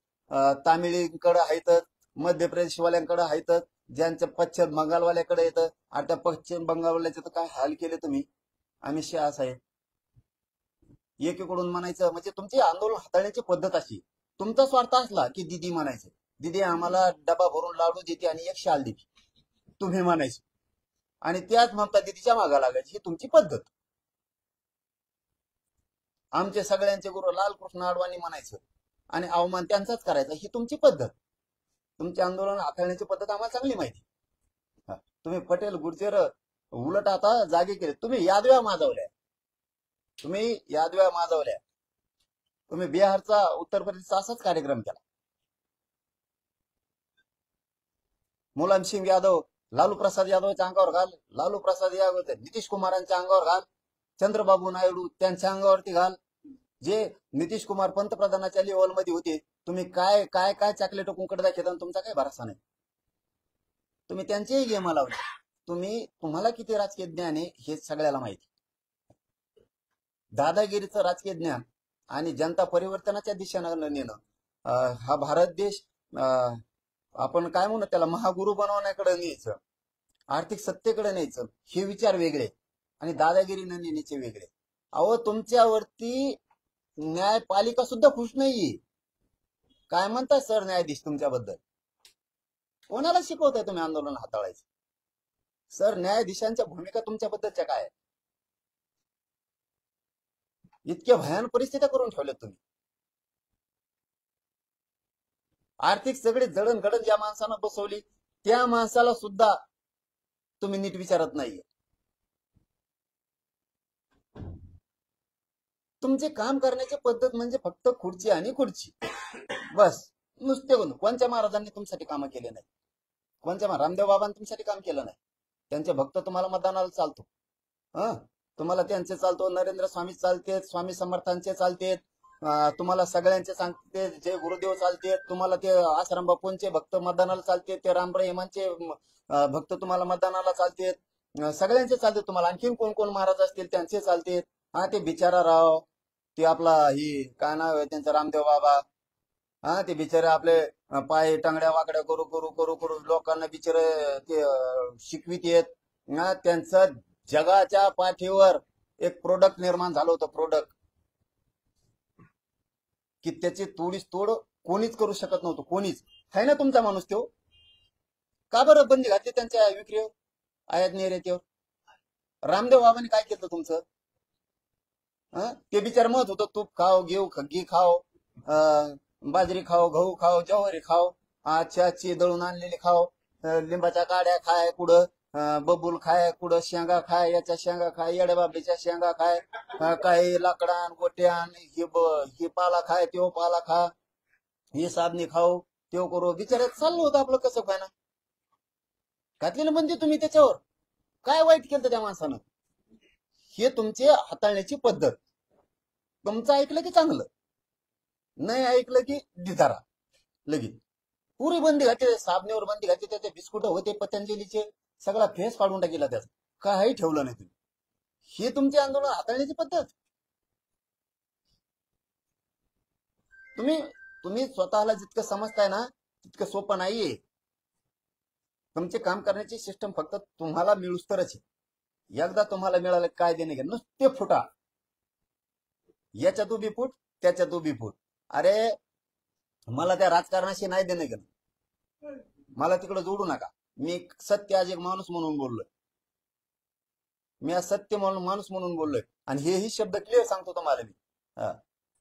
तामिळीकडे आहेतच, मध्य प्रदेशवाल्यांकडे आहेतच, ज्यांच्या पश्चिम बंगालवाल्याकडे येतं. आणि त्या पश्चिम बंगालवाल्याचे तर काय हाल केले तुम्ही. आम्ही शहा साहेब एकीकडून म्हणायचं म्हणजे तुमची आंदोलन हाताळण्याची पद्धत अशी. तुमचा स्वार्थ असला की दिदी म्हणायचं, दिदी आम्हाला डबा भरून लाडू देते आणि एक शाल देते, तुम्ही म्हणायचं. आणि त्याच ममता दिदीच्या मागा लागायची. ही तुमची पद्धत. आमचे सगळ्यांचे गुरु लालकृष्ण अडवाणी म्हणायचं आणि अवमान त्यांचाच करायचा. ही तुमची पद्धत. तुमचे आंदोलन हाताळण्याची पद्धत आम्हाला चांगली माहिती. तुम्ही पटेल गुर्जर उलट आता जागे केले. तुम्ही यादव्या माजवल्या, तुम्ही बिहारचा, उत्तर प्रदेशचा असाच कार्यक्रम केला. मुलायम सिंग यादव, लालू प्रसाद यादवच्या अंगावर घाल, लालू प्रसाद यादव नितीश कुमारांच्या अंगावर घाल, चंद्रबाबू नायडू त्यांच्या अंगावरती घाल. जे नितीश कुमार पंतप्रधानाच्या लेवलमध्ये होते, तुम्ही काय काय काय चॉकलेट कुंकड दाखवता आणि तुमचा काय भरोसा नाही. तुम्ही त्यांचेही गेम लावले. तुम्हाला किती राजकीय ज्ञान आहे हे सगळ्याला माहिती. दादागिरीचं राजकीय ज्ञान आणि जनता परिवर्तनाच्या दिशेनं नेणं, हा भारत देश आपण काय म्हणू त्याला महागुरु बनवण्याकडे न्यायचं, आर्थिक सत्तेकडे न्यायचं, हे विचार वेगळे आणि दादागिरीनं नेण्याचे वेगळे. अहो तुमच्यावरती न्यायपालिका सुद्धा खुश नाहीये. काय म्हणताय सर न्यायाधीश तुमच्याबद्दल? कोणाला शिकवताय तुम्ही आंदोलन हाताळायचं? सर न्यायाधीशांच्या भूमिका तुमच्याबद्दलच्या काय आहे? इतक्या भयानक परिस्थिती करून ठेवल्यात तुम्ही. आर्थिक सगळी जडणघडण ज्या माणसानं बसवली त्या माणसाला सुद्धा तुम्ही नीट विचारत नाहीये. तुमचे काम करण्याची पद्धत म्हणजे फक्त खुर्ची आणि खुर्ची बस. नुसते कोणत्या महाराजांनी तुमच्यासाठी कामं केले नाही? कोणत्या रामदेव बाबांनी तुमच्यासाठी काम केलं नाही? त्यांचे भक्त तुम्हाला मतदानाला चालतो. तुम्हाला त्यांचे चालतो, नरेंद्र स्वामी चालते, स्वामी समर्थांचे चालते, तुम्हाला सगळ्यांचे सांगते, जे गुरुदेव चालते, तुम्हाला ते आश्रम बापूंचे भक्त मतदानाला चालते, ते राम रहिमांचे भक्त तुम्हाला मतदानाला चालते, सगळ्यांचे चालते. तुम्हाला आणखीन कोण कोण महाराज असतील त्यांचे चालते. ते बिचारा राव, ते आपला ही काय नाव आहे त्यांचं, रामदेव बाबा, ते बिचारे आपले पाय टांगड्या वाकड्या करू करू करू करू लोकांना बिचारे ते शिकवित येत. त्यांचं जगाच्या पाठीवर एक प्रोडक्ट निर्माण झालं होतं, प्रोडक्ट की त्याची तोडीस तोड कोणीच करू शकत नव्हतं, कोणीच. आहे ना तुमचा माणूस तो? का बरं बंदी घातली त्यांच्या विक्रीवर, आयात निर्यातीवर? रामदेव बाबांनी काय केलं तुमचं? ते बिचार म्हणत होतं तूप खाओ, घी खाओ, बाजरी खाओ, गहू खाओ, ज्वारी खाओ, आजची दळून आणलेली खाओ, लिंबाच्या काड्या खाय कुठं, बबूल खाय कुठं, शेंगा खाय, याच्या शेंगा खाय, येड्या बाबलीच्या शेंगा खाय, काही लाकडान गोट्यान ही पाला खाय, त्यो पाला खा, ही साबणी खाऊ, त्यो करू. बिचाऱ्यात चाललं होतं आपलं कसं काय ना. घातली ना बंदी तुम्ही त्याच्यावर. काय वाईट केलं त्या माणसानं? हे तुमचे हाताळण्याची पद्धत. तुमचं ऐकलं की चांगलं, नाही ऐकलं की दिधारा लगेच. पुरी बंदी घातली, साबणीवर बंदी घातली, त्याचे बिस्कुट होते पतंजलीचे, सगळा फेस पाडून टाकला त्याचा, काही ठेवलं नाही तुम्ही. हे तुमचे आंदोलन हाताळण्याची पद्धत. तुम्ही स्वतःला जितकं समजताय ना तितकं सोपं नाहीये. तुमचे काम करण्याची सिस्टम फक्त तुम्हाला मिळूस तरच आहे. एकदा तुम्हाला मिळालं काय देणे घे, नुसते फुटा, याच्यात उभी फूट, त्याच्यात उभी फूट. अरे मला त्या राजकारणाशी नाही देणं घेणं, मला तिकडे जोडू नका. मी सत्य आज एक माणूस म्हणून बोललोय, मी आज सत्य म्हणून माणूस म्हणून बोललोय. आणि हेही शब्द क्लिअर सांगतो तुम्हाला मी.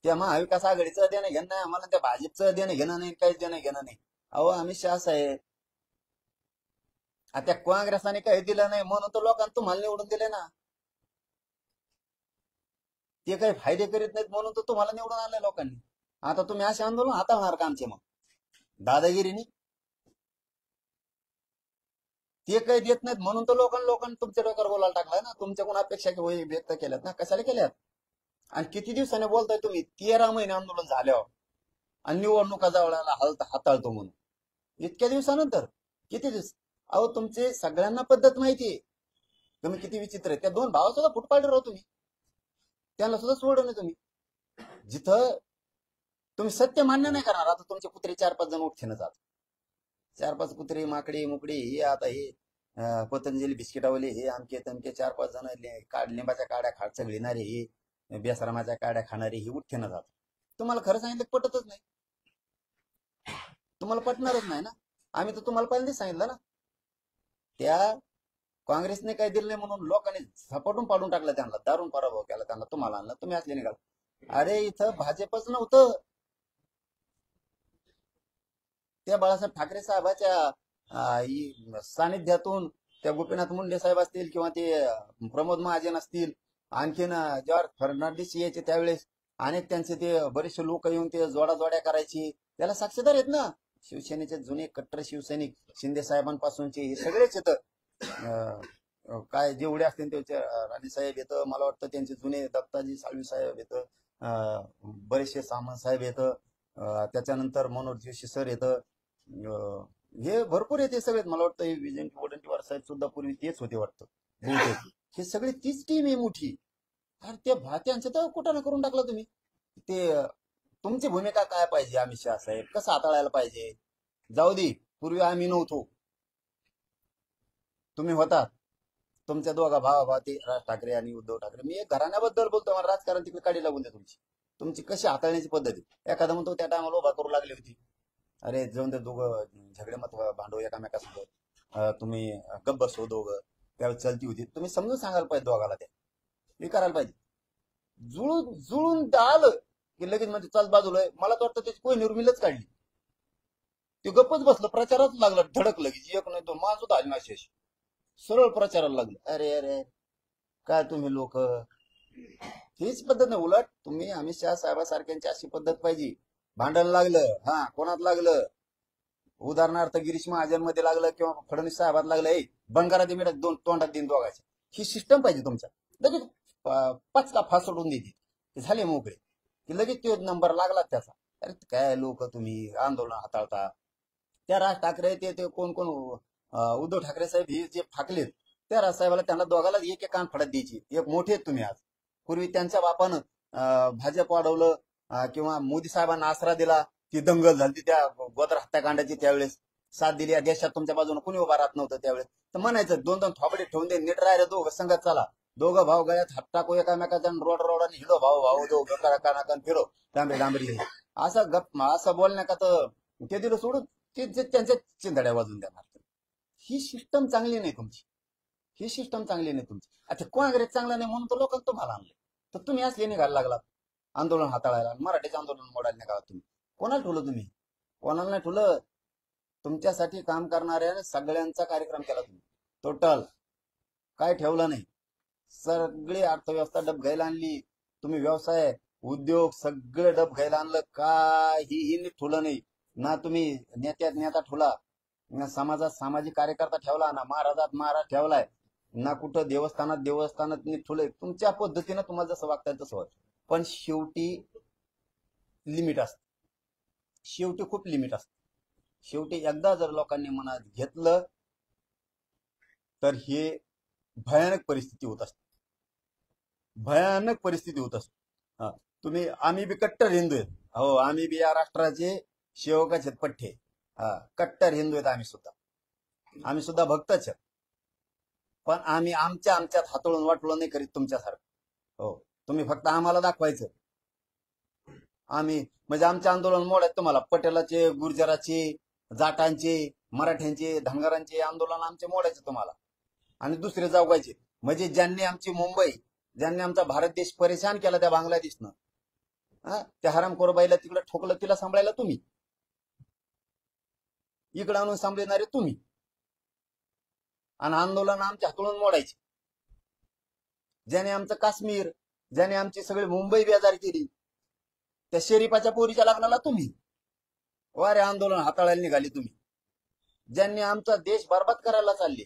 त्या महाविकास आघाडीचं देणं घेणं नाही आम्हाला, त्या भाजपचं देणं घेणं नाही, काहीच देणं घेणं नाही. अहो अमित शहा साहेब, त्या काँग्रेसाने काही दिलं नाही म्हणून तर लोकांना तुम्हाला निवडून दिले ना. ते काही फायदे करीत नाहीत म्हणून तर तुम्हाला निवडून आणले लोकांनी. आता तुम्ही असे आंदोलन हाताळणार का आमचे मग दादागिरीने? ते काही देत नाहीत म्हणून तर लोकांनी तुमच्या डोक्यावर बोलायला टाकलाय ना, तुमच्याकडून अपेक्षा व्यक्त केल्यात ना, कशाला केल्यात? आणि किती दिवसाने बोलताय तुम्ही? 13 महिने आंदोलन झाल्यावर आणि निवडणुका जवळला हाताळतो म्हणून इतक्या दिवसानंतर किती दिवस? अहो तुमचे सगळ्यांना पद्धत माहितीये, तुम्ही किती विचित्र आहे. त्या दोन भावा सुद्धा फुटपाडे राहू तुम्ही, त्यांना सुद्धा सोडलं नाही तुम्ही. जिथं तुम्ही सत्य मान्य नाही करणार, आता तुमचे कुत्रे 4-5 जण उठून जात, 4-5 कुत्रे माकडे मुकडे हे आता हे पतंजली बिस्किटावले हे आमके तमके 4-5 जण लिंबाच्या काड्या चगळणारे हे बेसरामाच्या काड्या खाणारे हे उठ्ठेनं जात. तुम्हाला खरं सांगितलं पटतच नाही, तुम्हाला पटणारच नाही ना. आम्ही तर तुम्हाला पहिल्यांदाच सांगितलं ना, त्या काँग्रेसने काही दिलं नाही म्हणून लोकांनी झपाटून पाडून टाकलं त्यांना, दारून पराभव केला त्यांना, तुम्हाला आणलं, तुम्ही असले निघाल. अरे इथं भाजपच नव्हतं, त्या बाळासाहेब ठाकरे साहेबाच्या सानिध्यातून त्या गोपीनाथ मुंडे साहेब असतील किंवा ते प्रमोद महाजन असतील, आणखीन जॉर्ज फर्नांडिस यायचे त्यावेळेस, अनेक त्यांचे ते बरेचसे लोक येऊन ते जोड्या करायची, त्याला साक्षीदार आहेत ना. शिवसेनेचे जुने कट्टर शिवसैनिक शिंदे साहेबांपासूनचे हे सगळेच येतं. काय जेवढे असतील त्याचे राणे साहेब येतं, मला वाटतं त्यांचे जुने दत्ताजी साळवी साहेब येतं, बरेचसे सामंत साहेब येतं, त्याच्यानंतर मनोज जोशी सर येतं, हे भरपूर येते सगळे. मला वाटतं हे विजय वडेट्टीवार साहेब सुद्धा पूर्वी तेच होते वाटतं बहुतेक. हे सगळे तीच टीम आहे मोठी. अरे त्या भात्यांचं तर कुठं करून टाकलं तुम्ही. ते तुमची भूमिका काय पाहिजे अमित शहा साहेब, कसं हाताळायला पाहिजे? जाऊ दे, पूर्वी आम्ही नव्हतो, तुम्ही होतात. तुमच्या दोघा भावा ते राज ठाकरे आणि उद्धव ठाकरे. मी एक घराण्याबद्दल बोलतो, मला राजकारण तिकडे काढी लागून द्या. तुमची कशी हाताळण्याची पद्धत आहे. एखादा म्हणतो त्या टायमाला उभा करू लागली होती, अरे जाऊन ते दोघं झगडे मत भांडव एकामेकासोबत, तुम्ही गप्प बसव दोघं, त्यावेळेस चलती होती. तुम्ही समजून सांगायला पाहिजे दोघाला, त्या हे करायला पाहिजे. जुळून आलं की लगेच म्हणजे चल बाजूला. मला तर वाटतं त्याची कोणी निर्मिलच काढली, ते गप्पच बसलं, प्रचारात लागलं धडक लगेच, एक नाही दोन माणूस होता अजनाशेष सरळ प्रचाराला लागलं. अरे अरे काय तुम्ही लोक, हीच पद्धत नाही. उलट तुम्ही अमित शहा साहेबांसारख्यांची अशी पद्धत पाहिजे. भांडण लागलं, हा कोणात लागलं, उदाहरणार्थ गिरीश महाजन मध्ये लागलं किंवा फडणवीस साहेबात लागलं, हे बंगारा दे मिळत दोन तोंडात दिन दोघांचे, ही सिस्टम पाहिजे तुमच्या. लगेच पचका फास सोडून देते, झाले मोकळे की लगेच तो नंबर लागला त्याचा. अरे काय लोक तुम्ही आंदोलन हाताळता. त्या राज ठाकरे ते कोण उद्धव ठाकरे साहेब हे जे फाकलेत, त्या राज साहेबाला त्यांना दोघाला एक एक कान फडत द्यायची. एक मोठे आहेत तुम्ही आज. पूर्वी त्यांच्या बापानं भाजप वाढवलं किंवा मोदी साहेबांना आसरा दिला, ती दंगल झाली त्या गोदर हत्याकांडाची, त्यावेळेस साथ दिली. या देशात तुमच्या बाजूने कोणी उभा राहत नव्हतं त्यावेळेस. तर म्हणायचं दोन थोबडे ठेवून दे, नीट राहिले दोघं संगत चाला, दोघं भाऊ गळ्यात हात टाकू एकामेकाच्या, रोड आणि हिडो भाऊ दोघं कानाकान फिरो डांबरी असं बोलण्या का तर ते दिलं सोडून ते त्यांच्या चिंधड्या वाजून देणार. ही सिस्टम चांगली नाही तुमची, ही सिस्टम चांगली नाही तुमची. अच्छा काँग्रेस चांगला नाही म्हणून तर लोकांना तुम्हाला आणले, तर तुम्ही असले निघायला लागला आंदोलन हाताळायला. मराठीचं आंदोलन मोडायला निघाला तुम्ही. कोणाला ठेवलं तुम्ही? कोणाला नाही ठेवलं. तुमच्यासाठी काम करणाऱ्या सगळ्यांचा कार्यक्रम केला तुम्ही, टोटल काय ठेवलं नाही. सगळी अर्थव्यवस्था डब घ्यायला आणली तुम्ही, व्यवसाय उद्योग सगळं डब घ्यायला आणलं, काहीही ठेवलं नाही. ना तुम्ही नेता ठेवला, ना समाजात सामाजिक कार्यकर्ता ठेवला, ना महाराजात महाराज ठेवलाय, ना कुठं देवस्थानात ठेवलंय. तुमच्या पद्धतीनं तुम्हाला जसं वागताय तसं वाटतं. पण शेवटी लिमिट असत, शेवटी खूप लिमिट असत. शेवटी एकदा जर लोकांनी मनात घेतलं तर हे भयानक परिस्थिती होत असते, भयानक परिस्थिती होत असते. तुम्ही आम्ही बी कट्टर हिंदू आहेत, हो आम्ही बी या राष्ट्राचे सेवकाचे पठ्ठे, कट्टर हिंदू आहेत आम्ही सुद्धा भक्तच आहेत. पण आम्ही आमच्यात हातळून वाटलं नाही करीत तुमच्यासारखं. हो तुम्ही फक्त आम्हाला दाखवायचं आम्ही म्हणजे आमचे आंदोलन मोड तुम्हाला, पटेलाचे, गुर्जराचे, जाटांचे, मराठ्यांचे, धनगरांचे आंदोलन आमचे मोडायचे तुम्हाला आणि दुसरे जागवायचे. म्हणजे ज्यांनी आमची मुंबई, ज्यांनी आमचा भारत देश परेशान केला त्या बांगलादेशनं, त्या हरामखोर बाईला तिकडे ठोकलं, तिला सांभाळायला तुम्ही, इकडे आणून सांभाळणारे तुम्ही, आणि आंदोलन आमच्या हातून मोडायचे. ज्याने आमचं काश्मीर, ज्याने आमची सगळी मुंबई बेजार केली, त्या शरीफाच्या पोरीच्या लग्नाला तुम्ही वारे आंदोलन हाताळायला निघाली तुम्ही, ज्यांनी आमचा देश बरबाद करायला चालले.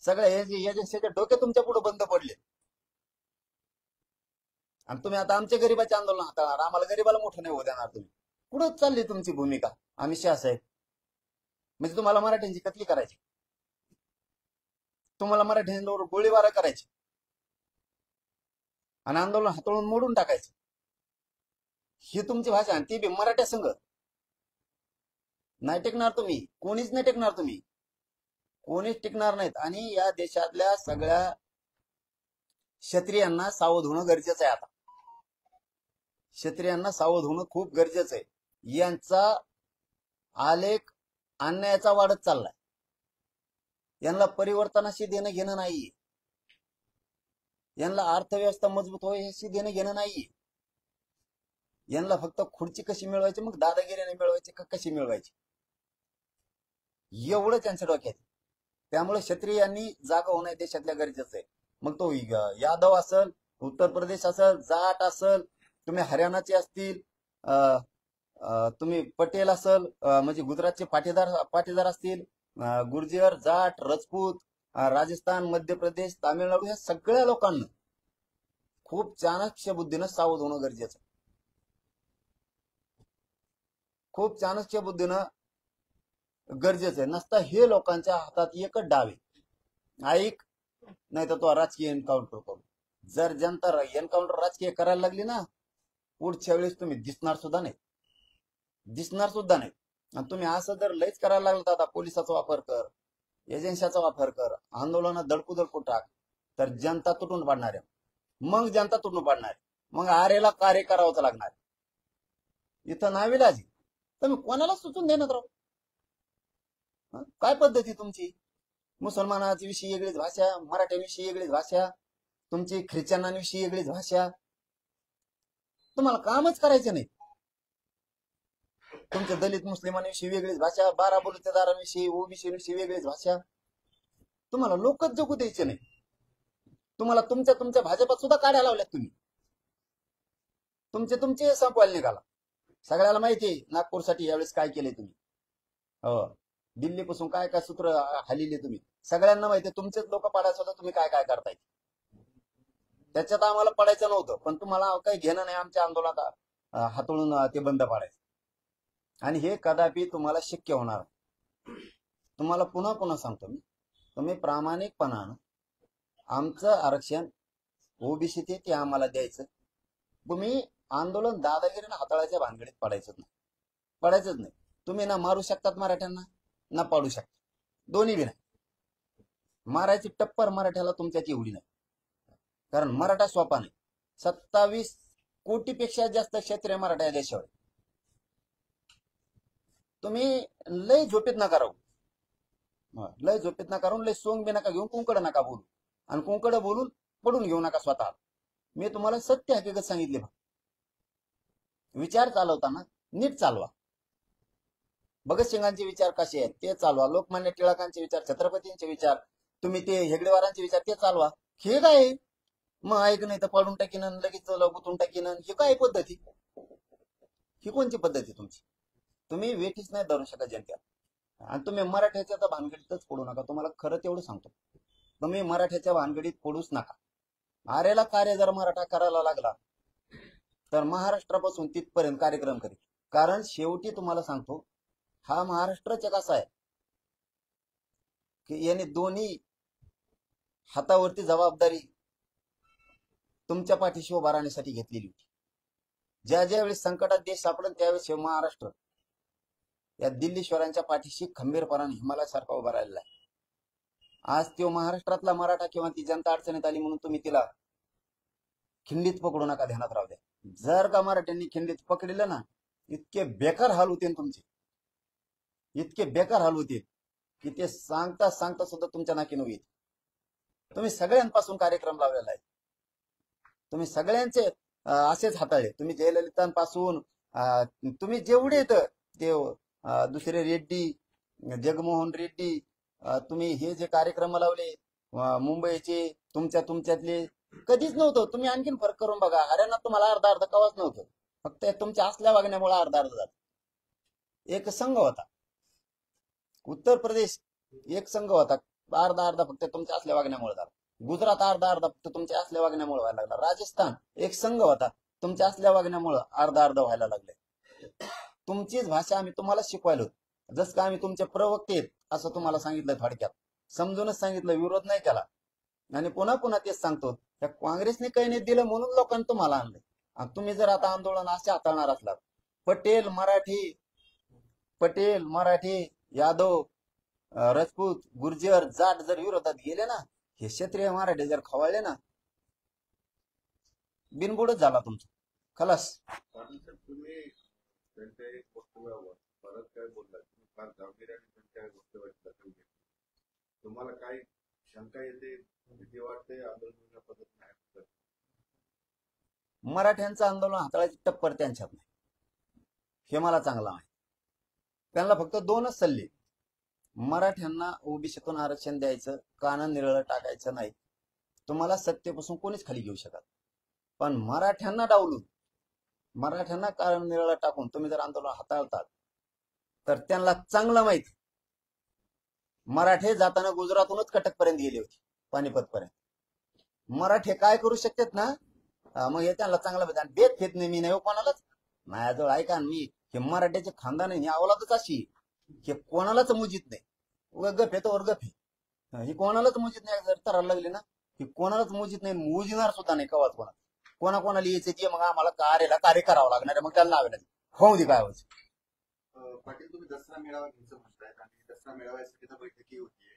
सगळ्या एजन्सीचे डोके तुमच्या पुढे बंद पडले आणि तुम्ही आता आमच्या गरीबाचे आंदोलन हाताळणार, आम्हाला गरीबाला मोठं नाही होऊ देणार तुम्ही. कुठं चालली तुमची भूमिका अमित शहा साहेब? म्हणजे तुम्हाला मराठ्यांची कत्ली करायची, तुम्हाला मराठ्यांवर गोळीबार करायची आणि आंदोलन हाताळून मोडून टाकायचं, ही तुमची भाषा. आणि ती बी मराठ्या संघ. नाही टिकणार तुम्ही, कोणीच नाही टिकणार तुम्ही, कोणीच टिकणार नाहीत. आणि या देशातल्या सगळ्या क्षत्रियांना सावध होणं गरजेचं आहे. आता क्षत्रियांना सावध होणं खूप गरजेचं आहे. यांचा आलेख अन्यायाचा वाढत चाललाय. यांना परिवर्तनाशी देणं घेणं नाहीये, यांना अर्थव्यवस्था मजबूत व्हायची देणं घेणं नाहीये. यांना फक्त खुर्ची कशी मिळवायची, मग दादागिरीने मिळवायची का कशी मिळवायची, एवढं त्यांच्या डोक्यात. त्यामुळे क्षत्रियांनी जागा होणं देशातल्या गरजेचं आहे. मग तो यादव असेल, उत्तर प्रदेश असेल, जाट असेल, तुम्ही हरियाणाचे असतील, तुम्ही पटेल असेल, म्हणजे गुजरातचे पाटीदार असतील, गुर्जर, जाट, राजपूत, राजस्थान, मध्य प्रदेश, तामिळनाडू, ह्या सगळ्या लोकांना खूप चाणक्य बुद्धीनं सावध होणं गरजेचं, खूप चाणक्य बुद्धीनं गरजेचं आहे. नसता हे लोकांच्या हातात एकच डाव आहे, ऐक नाही तर तो राजकीय एन्काउंटर करू. जर जनता एन्काउंटर राजकीय करायला लागली ना, पुढच्या वेळेस तुम्ही दिसणार सुद्धा नाही. आणि तुम्ही असं जर लयच करायला लागलं, आता पोलिसाचा वापर कर, एजन्सीचा वापर कर, आंदोलनात दडपू टाक, तर जनता तुटून पाडणार आहे. मग जनता तुटून पाडणार, मग आरेला कार्य करावंच लागणार. इथं नाविलाजी तुम्ही कोणाला सुचून देणार राहू? काय पद्धती तुमची? मुसलमानाची विषयी वेगळीच भाषा, मराठ्यांविषयी वेगळीच भाषा, तुमची ख्रिश्चनांविषयी वेगळीच भाषा. तुम्हाला कामच करायचं नाही. तुमच्या दलित मुस्लिमांविषयी वेगळीच भाषा, बाराबलुतेदारांविषयी, ओबीसी विषयी वेगळीच भाषा. तुम्हाला लोकच जगू द्यायचे नाही. तुम्हाला तुमच्या भाजपात सुद्धा काढ्या लावल्यात तुम्ही. तुमचे संपवायला निघाला. सगळ्याला माहितीये नागपूरसाठी यावेळेस काय केले तुम्ही. हो, दिल्लीपासून काय काय सूत्र हलिले तुम्ही, सगळ्यांना माहितीये. तुमचेच लोक पाडायचं होतं, तुम्ही काय काय करताय त्याच्यात आम्हाला पडायचं नव्हतं. पण तुम्हाला काही घेणं नाही आमच्या आंदोलनात हातळून ते बंद पाडायचं. आणि हे कदापि तुम्हाला शक्य होणार. तुम्हाला पुन्हा पुन्हा सांगतो मी, तुम्ही प्रामाणिकपणानं आमचं आरक्षण ओबीसी ते आम्हाला द्यायचं. तुम्ही आंदोलन दादागिरीनं हाताळायच्या भानगडीत पडायचंच नाही. तुम्ही ना मारू शकतात मराठ्यांना, ना पाडू शकता, दोन्ही बी नाही. मारायची टप्पर मराठ्याला तुमच्यात एवढी नाही, कारण मराठा सोपा नाही. 27 कोटीपेक्षा जास्त क्षेत्रीय मराठा या देशावर. तुम्ही लय झोपेत नका राहू, लय झोपेत नका राहून, लय सोंग बी नका घेऊन, कुंकड नका बोलू, आणि कुंकड बोलून पडून घेऊ नका स्वतः. मी तुम्हाला सत्य हकीकत सांगितले. विचार चालवताना नीट चालवा. भगतसिंगांचे विचार कसे आहेत ते चालवा, लोकमान्य टिळकांचे विचार, छत्रपतींचे विचार, तुम्ही ते हेगडेवारांचे विचार ते चालवा. हे काय मग ऐक नाही तर पाडून टाकीन, लगेच गुतून टाकीन, हे काय पद्धती? ही कोणती पद्धती तुमची? तुम्ही वेठीच नाही धरू शकत जनतेला. आणि तुम्ही मराठ्याच्या तर भानगडीतच पडू नका. तुम्हाला खरं तेवढं सांगतो, तुम्ही मराठ्याच्या भानगडीत पडूच नका. आरेला कार्य जर मराठा करायला लागला तर महाराष्ट्रापासून तिथपर्यंत कार्यक्रम करेल. कारण शेवटी तुम्हाला सांगतो, हा महाराष्ट्रच एक असा आहे की याने दोन्ही हातावरती जबाबदारी तुमच्या पाठीशी उभा राहण्यासाठी घेतलेली होती. ज्या वेळेस संकटात देश सापडेल त्यावेळेस महाराष्ट्र या दिल्लीश्वरांच्या पाठीशी खंबीरपणाने हिमालयासारखा उभा राहिलेला आहे. आज तो महाराष्ट्रातला मराठा किंवा ती जनता अडचणीत आली म्हणून तुम्ही तिला खिंडीत पकडू नका, ध्यानात राहू द्या. जर का मराठ्यांनी खिंडीत पकडलं ना, इतके बेकार हाल होते तुमचे, इतके बेकार हाल होते की ते सांगता सुद्धा तुमच्या नाकीनं येत. तुम्ही सगळ्यांपासून कार्यक्रम लावलेला आहे, तुम्ही सगळ्यांचे असेच हाताळले. तुम्ही जयललितांपासून तुम्ही जेवढे ते दुसरे रेड्डी, जगमोहन रेड्डी, तुम्ही हे जे कार्यक्रम लावले मुंबईचे, तुमच्यातले कधीच नव्हतं. तुम्ही आणखीन फरक करून बघा. हरियाणात तुम्हाला अर्धा अर्ध कवाच नव्हतं. फक्त तुमच्या असल्या वागण्यामुळे अर्धा अर्ध झालं. एक संघ होता. उत्तर प्रदेश एक संघ होता. अर्धा अर्धा फक्त तुमच्या असल्या वागण्यामुळे झाला. गुजरात अर्धा अर्धा फक्त तुमच्या असल्या वागण्यामुळे व्हायला लागला. राजस्थान एक संघ होता. तुमच्या असल्या वागण्यामुळे अर्धा अर्ध व्हायला लागले. तुमचीच भाषा आम्ही तुम्हाला शिकवायलो. जसं का आम्ही तुमचे प्रवक्ते आहेत असं तुम्हाला सांगितलं. थोडक्यात समजूनच सांगितलं, विरोध नाही केला. आणि पुन्हा पुन्हा तेच सांगतो, त्या काँग्रेसने काही नाही दिलं म्हणून लोकांनी तुम्हाला आणलं. आणि तुम्ही जर आता आंदोलन असे हाताळणार असलात, पटेल मराठी यादव राजपूत गुर्जर जाट जर विरोधात गेले ना, हे क्षेत्रीय मराठी जर खवळले ना, बिनबुडच झाला तुमचा खलास. पाटील साहेब, तुम्ही त्यांच्या एक वक्तव्यावर परत काय बोलला, तुम्ही फार गांभीर्याने त्यांच्या वक्तव्याची दखल घेतली. तुम्हाला काही शंका येते, भीती वाटते आंदोलन पद्धत नाही? मराठ्यांचं आंदोलन हाताळायची टप्पर त्यांच्यात नाही, हे मला चांगला माहिती. त्यांना फक्त दोनच सल्ले. मराठ्यांना ओबीसीतून आरक्षण द्यायचं, कानं निरळ टाकायचं नाही. तुम्हाला सत्तेपासून कोणीच खाली घेऊ शकत. पण मराठ्यांना डावलून, मराठ्यांना कारण निरळ टाकून तुम्ही जर आंदोलन हाताळतात तर त्यांना चांगलं माहिती. मराठे जाताना गुजरातहूनच कटकपर्यंत गेले होते, पानिपत पर्यंत. मराठे काय करू शकतात ना, मग हे त्यांना चांगलं माहिती. आणि बेत घेत नाही मी, नाही कोणालाच. माझ्याजवळ ऐका, मी हे मराठ्याचे खानदान ही अवलादच अशी, हे कोणालाच मुजीत नाही. गप आहे तर गप आहे, ही कोणालाच मुजीत नाही. जर तरायला लागली ना, ही कोणालाच मुजीत नाही, मुजिणार सुद्धा नाही कवाच कोणा. कोणाकोणाला यायचं ते मग आम्हाला कार्य करावं लागणार आहे. मग त्याला नाव नाही होऊ दे काय व्हायचं. पाटील, तुम्ही दसरा मेळावा घ्यायचं म्हणतायत आणि दसरा मेळाव्यासाठी तर बैठकी होतीये,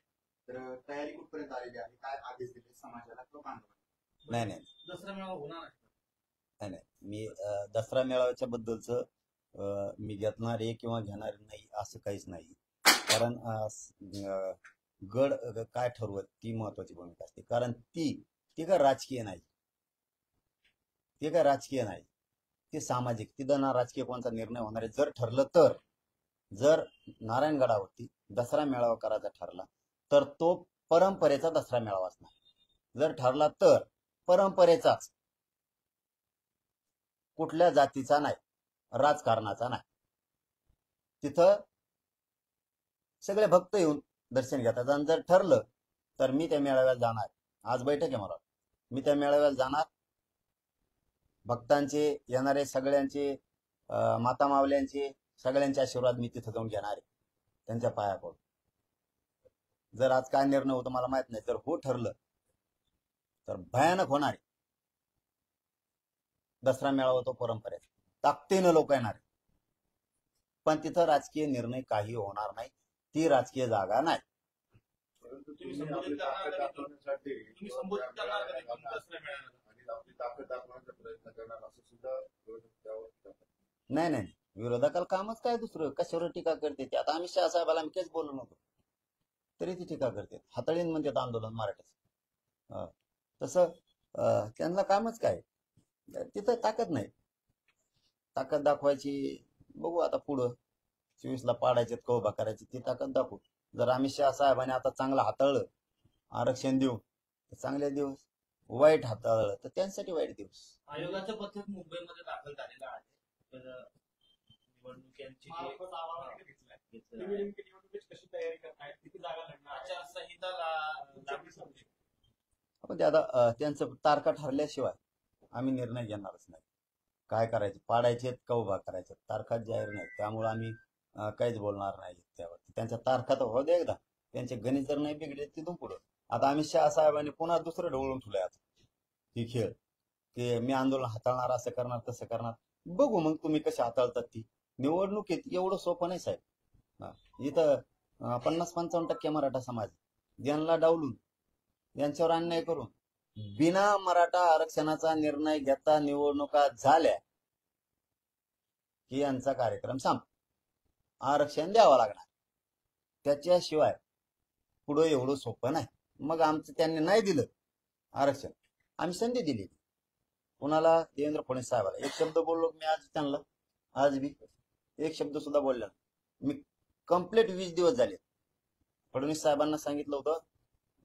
तर तयारी कुठपर्यंत आलेली आहे? काय आदेश दिले समाजाला किंवा बांधवांना? नाही, दसरा मेळावा होणार आहे? नाही, मी दसरा मेळाव्याच्या बद्दलच मी घेणार आहे किंवा घेणार नाही असं काहीच नाही. कारण गड काय ठरवत ती महत्वाची भूमिका असते. कारण ती काय राजकीय नाही, ते सामाजिक. तिथं ना राजकीय कोणता निर्णय होणार आहे. जर ठरलं तर, जर नारायणगडावरती दसरा मेळावा करायचा ठरला तर तो परंपरेचा दसरा मेळावा असणार. जर ठरला तर परंपरेचाच, कुठल्या जातीचा नाही, राजकारणाचा नाही. तिथं सगळे भक्त येऊन दर्शन घेतात. आणि जर ठरलं तर मी त्या मेळाव्याला जाणार. आज बैठक आहे मला, मी त्या मेळाव्याला जाणार. भक्तांचे, येणारे सगळ्यांचे, माता मावल्यांचे सगळ्यांचे आशीर्वाद मी तिथं जाऊन घेणार आहे, त्यांच्या पाया पडून. जर आज काय निर्णय होतो मला माहित नाही, तर हो ठरलं तर भयानक होणार आहे. दसरा मेळावा तो परंपरेचा, ताकदीनं लोक येणार. पण तिथं राजकीय निर्णय काही होणार नाही. ती राजकीय जागा नाही. परंतु तुम्ही आपली ताकद दाखवण्यासाठी आणि आपली ताकद दाखवण्याचा प्रयत्न करणार असं सुद्धा नाही, विरोधकाला कामच काय दुसरं, कशावर टीका करते ते. आता अमित शहा साहेबाला मी काहीच बोललो नव्हतो, तरी ती टीका करते. हाताळीन म्हणतात आंदोलन मराठीचं. तसं त्यांना कामच काय, तिथं ताकद नाही. ताकद दाखवायची बघू आता पुढं 24ला पाडायचे, कौबा करायची, ती ताकद दाखवू. जर अमित शहा साहेबांनी आता चांगलं हाताळलं आरक्षण देऊन तर चांगले दिवस, वाईट हाताळलं तर त्यांच्यासाठी वाईट दिवस. आयोगाचं पथक मुंबईमध्ये दाखल झालेलं आहे. तर निवडणुकीची कशी तयारी करताय, किती जागा लढणार, आचारसंहिता आपण ते आता त्यांचं तारखा ठरल्याशिवाय आम्ही निर्णय घेणारच नाही. काय करायचे, पाडायचे का उभा करायचे, तारखा जाहीर नाही. त्यामुळे आम्ही काहीच बोलणार नाही त्यावर. त्यांच्या तारखा तर हो दे एकदा, त्यांचे गणित जर नाही बिघडले तिथून पुढं. आता अमित शहा साहेबांनी पुन्हा दुसरं ढवळून ठेवलंय आता ही खेळ, की मी आंदोलन हाताळणार, असं करणार तसं करणार. बघू मग तुम्ही कशी हाताळतात ती. निवडणुकीत एवढं सोपं नाही साहेब. इथं 50-55% मराठा समाज, ज्यांना डावलून, यांच्यावर अन्याय करून, बिना मराठा आरक्षणाचा निर्णय घेता निवडणुका झाल्या की यांचा कार्यक्रम आरक्षण द्यावं लागणार. त्याच्याशिवाय पुढे एवढं सोपं नाही. मग आमचं त्यांनी नाही दिलं आरक्षण, आम्ही संधी दिली कुणाला, देवेंद्र फडणवीस साहेबाला. एक शब्द बोललो मी आज त्यांना, आज बी एक शब्द सुद्धा बोलला मी. कंप्लीट 20 दिवस झाले फडणवीस साहेबांना सांगितलं होतं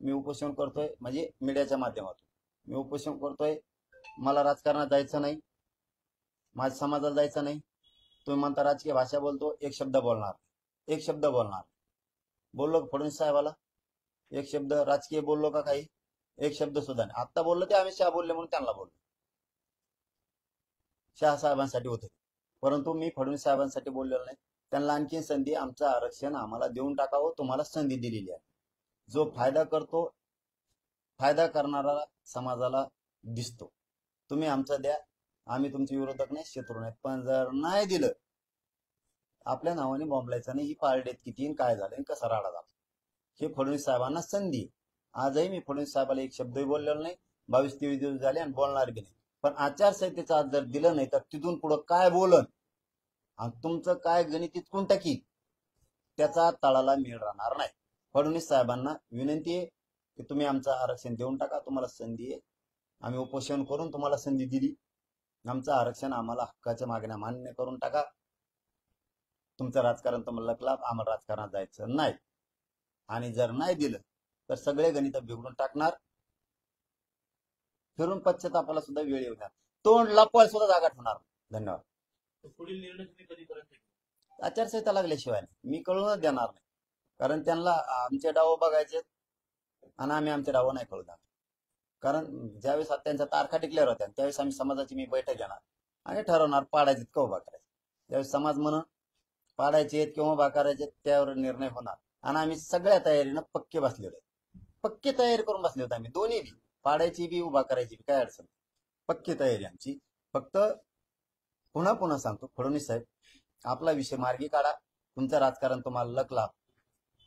मी उपोषण करतोय, म्हणजे मीडियाच्या माध्यमातून. मी उपोषण करतोय. मला राजकारणात जायचं नाही, माझ्या समाजाला जायचं नाही. तुम्ही म्हणता राजकीय भाषा बोलतो, एक शब्द बोलणार, एक शब्द बोलणार. बोललो का फडणवीस साहेबाला एक शब्द राजकीय बोललो का काही? एक शब्द सुद्धा नाही. आता बोललो ते अमित शहा बोलले म्हणून त्यांना बोललो, शहा साहेबांसाठी होते. परंतु मी फडणवीस साहेबांसाठी बोललेलो नाही. त्यांना आणखी संधी, आमचं आरक्षण आम्हाला देऊन टाकावं, तुम्हाला संधी दिलेली आहे. जो फायदा करतो, फायदा करणारा समाजाला दिसतो. तुम्ही आमचं द्या, आम्ही तुमचे विरोधक नाही, शत्रू नाहीत. पण जर नाही दिलं, आपल्या नावाने बॉम्बलायचं नाही. ही पारडेत किती आणि काय झालं आणि कसा राडा झाला, हे फडणवीस साहेबांना संधी. आजही मी फडणवीस साहेबाला एक शब्दही बोललेलो नाही. 22-23 दिवस झाले आणि बोलणार बी नाही. पण आचारसंहितेचं आज जर दिलं नाही तर तिथून पुढं काय बोलन आणि तुमचं काय गणित इतकून टाकी, त्याचा तळाला मेळ राहणार नाही. फडणवीस साहेबांना विनंती आहे की तुम्ही आमचं आरक्षण देऊन टाका, तुम्हाला संधी आहे. आम्ही उपोषण करून तुम्हाला संधी दिली. आमचं आरक्षण, आम्हाला हक्काच्या मागण्या मान्य करून टाका. तुमचं राजकारण तुम्हाला लकला, आम्हाला राजकारणात जायचं नाही. आणि जर नाही दिलं तर सगळे गणित बिघडून टाकणार. फिरून पश्चातापाला सुद्धा वेळ येऊ द्या. तोंड लपवायला सुद्धा जागा ठेवणार. धन्यवाद. पुढील निर्णय तुम्ही कधीपर्यंत घेऊ? आचारसंहिता लागल्याशिवाय नाही. मी कळूनच देणार नाही. कारण त्यांना आमचे डाव बघायचे आणि आम्ही आमचे डाव नाही कळू देणार. कारण ज्यावेळेस त्यांच्या तारखा टिकल्यावर होत्या त्यावेळेस आम्ही समाजाची मी बैठक घेणार आणि ठरवणार पाडायचे का उभा करायचे. त्यावेळेस समाज म्हणून पाडायचे किंवा उभा करायचे त्यावर निर्णय होणार. आणि आम्ही सगळ्या तयारीनं पक्के बसलेलो आहे. पक्की तयारी करून बसले होते आम्ही, दोन्ही बी, पाडायची बी उभा करायची बी, काय अडचण. पक्की तयारी आमची. फक्त पुन्हा पुन्हा सांगतो, फडणवीस साहेब आपला विषय मार्गी काढा. तुमचं राजकारण तुम्हाला लकला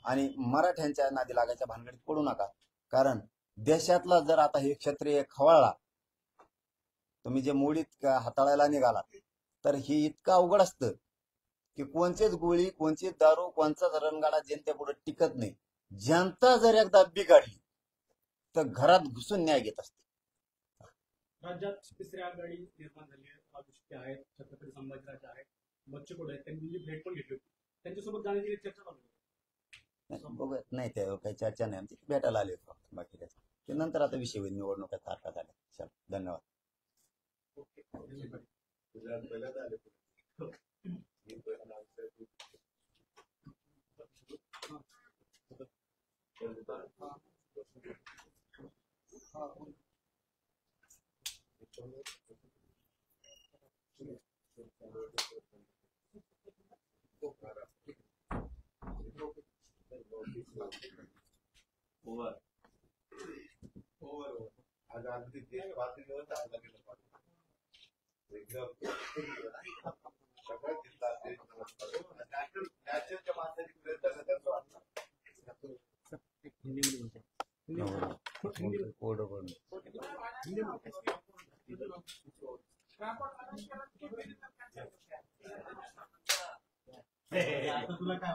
आणि मराठ्यांच्या नादी लागायच्या भानगडीत पडू नका. कारण देशातला जर आता हे क्षत्रिय खवळला, तुम्ही जे मोडीत हाताळायला निघाला, तर हे इतकं अवघड असतं की कोणचीच गोळी, कोणचीच दारू, कोणचाच रणगाडा जनतेपुढे टिकत नाही. जनता जर एकदा बिघडली तर घरात घुसून न्याय घेत असते. राज्यात तिसरी आघाडी निर्माण झाली आहे. गोष्टी आहेत, छत्रपती संभाजीराजे आहेत, बच्चू आहेत, त्यांनी भेट पण घेतली होती. त्यांच्यासोबत जाण्याची चर्चा चालू आहे. बघूयात, नाही त्यावर काही चर्चा नाही आमची. भेटायला आले फक्त, बाकी काय ते नंतर आता विषय होईल. निवडणुका तारखा झाल्या. चल, धन्यवाद. आज अगदी देश पातळीवर चालला गेला पाहिजे. एकदम सगळ्यात जिल्हा नॅशनलच्या माणसाची प्रयत्न वाटणार. तुला काय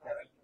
Thank you.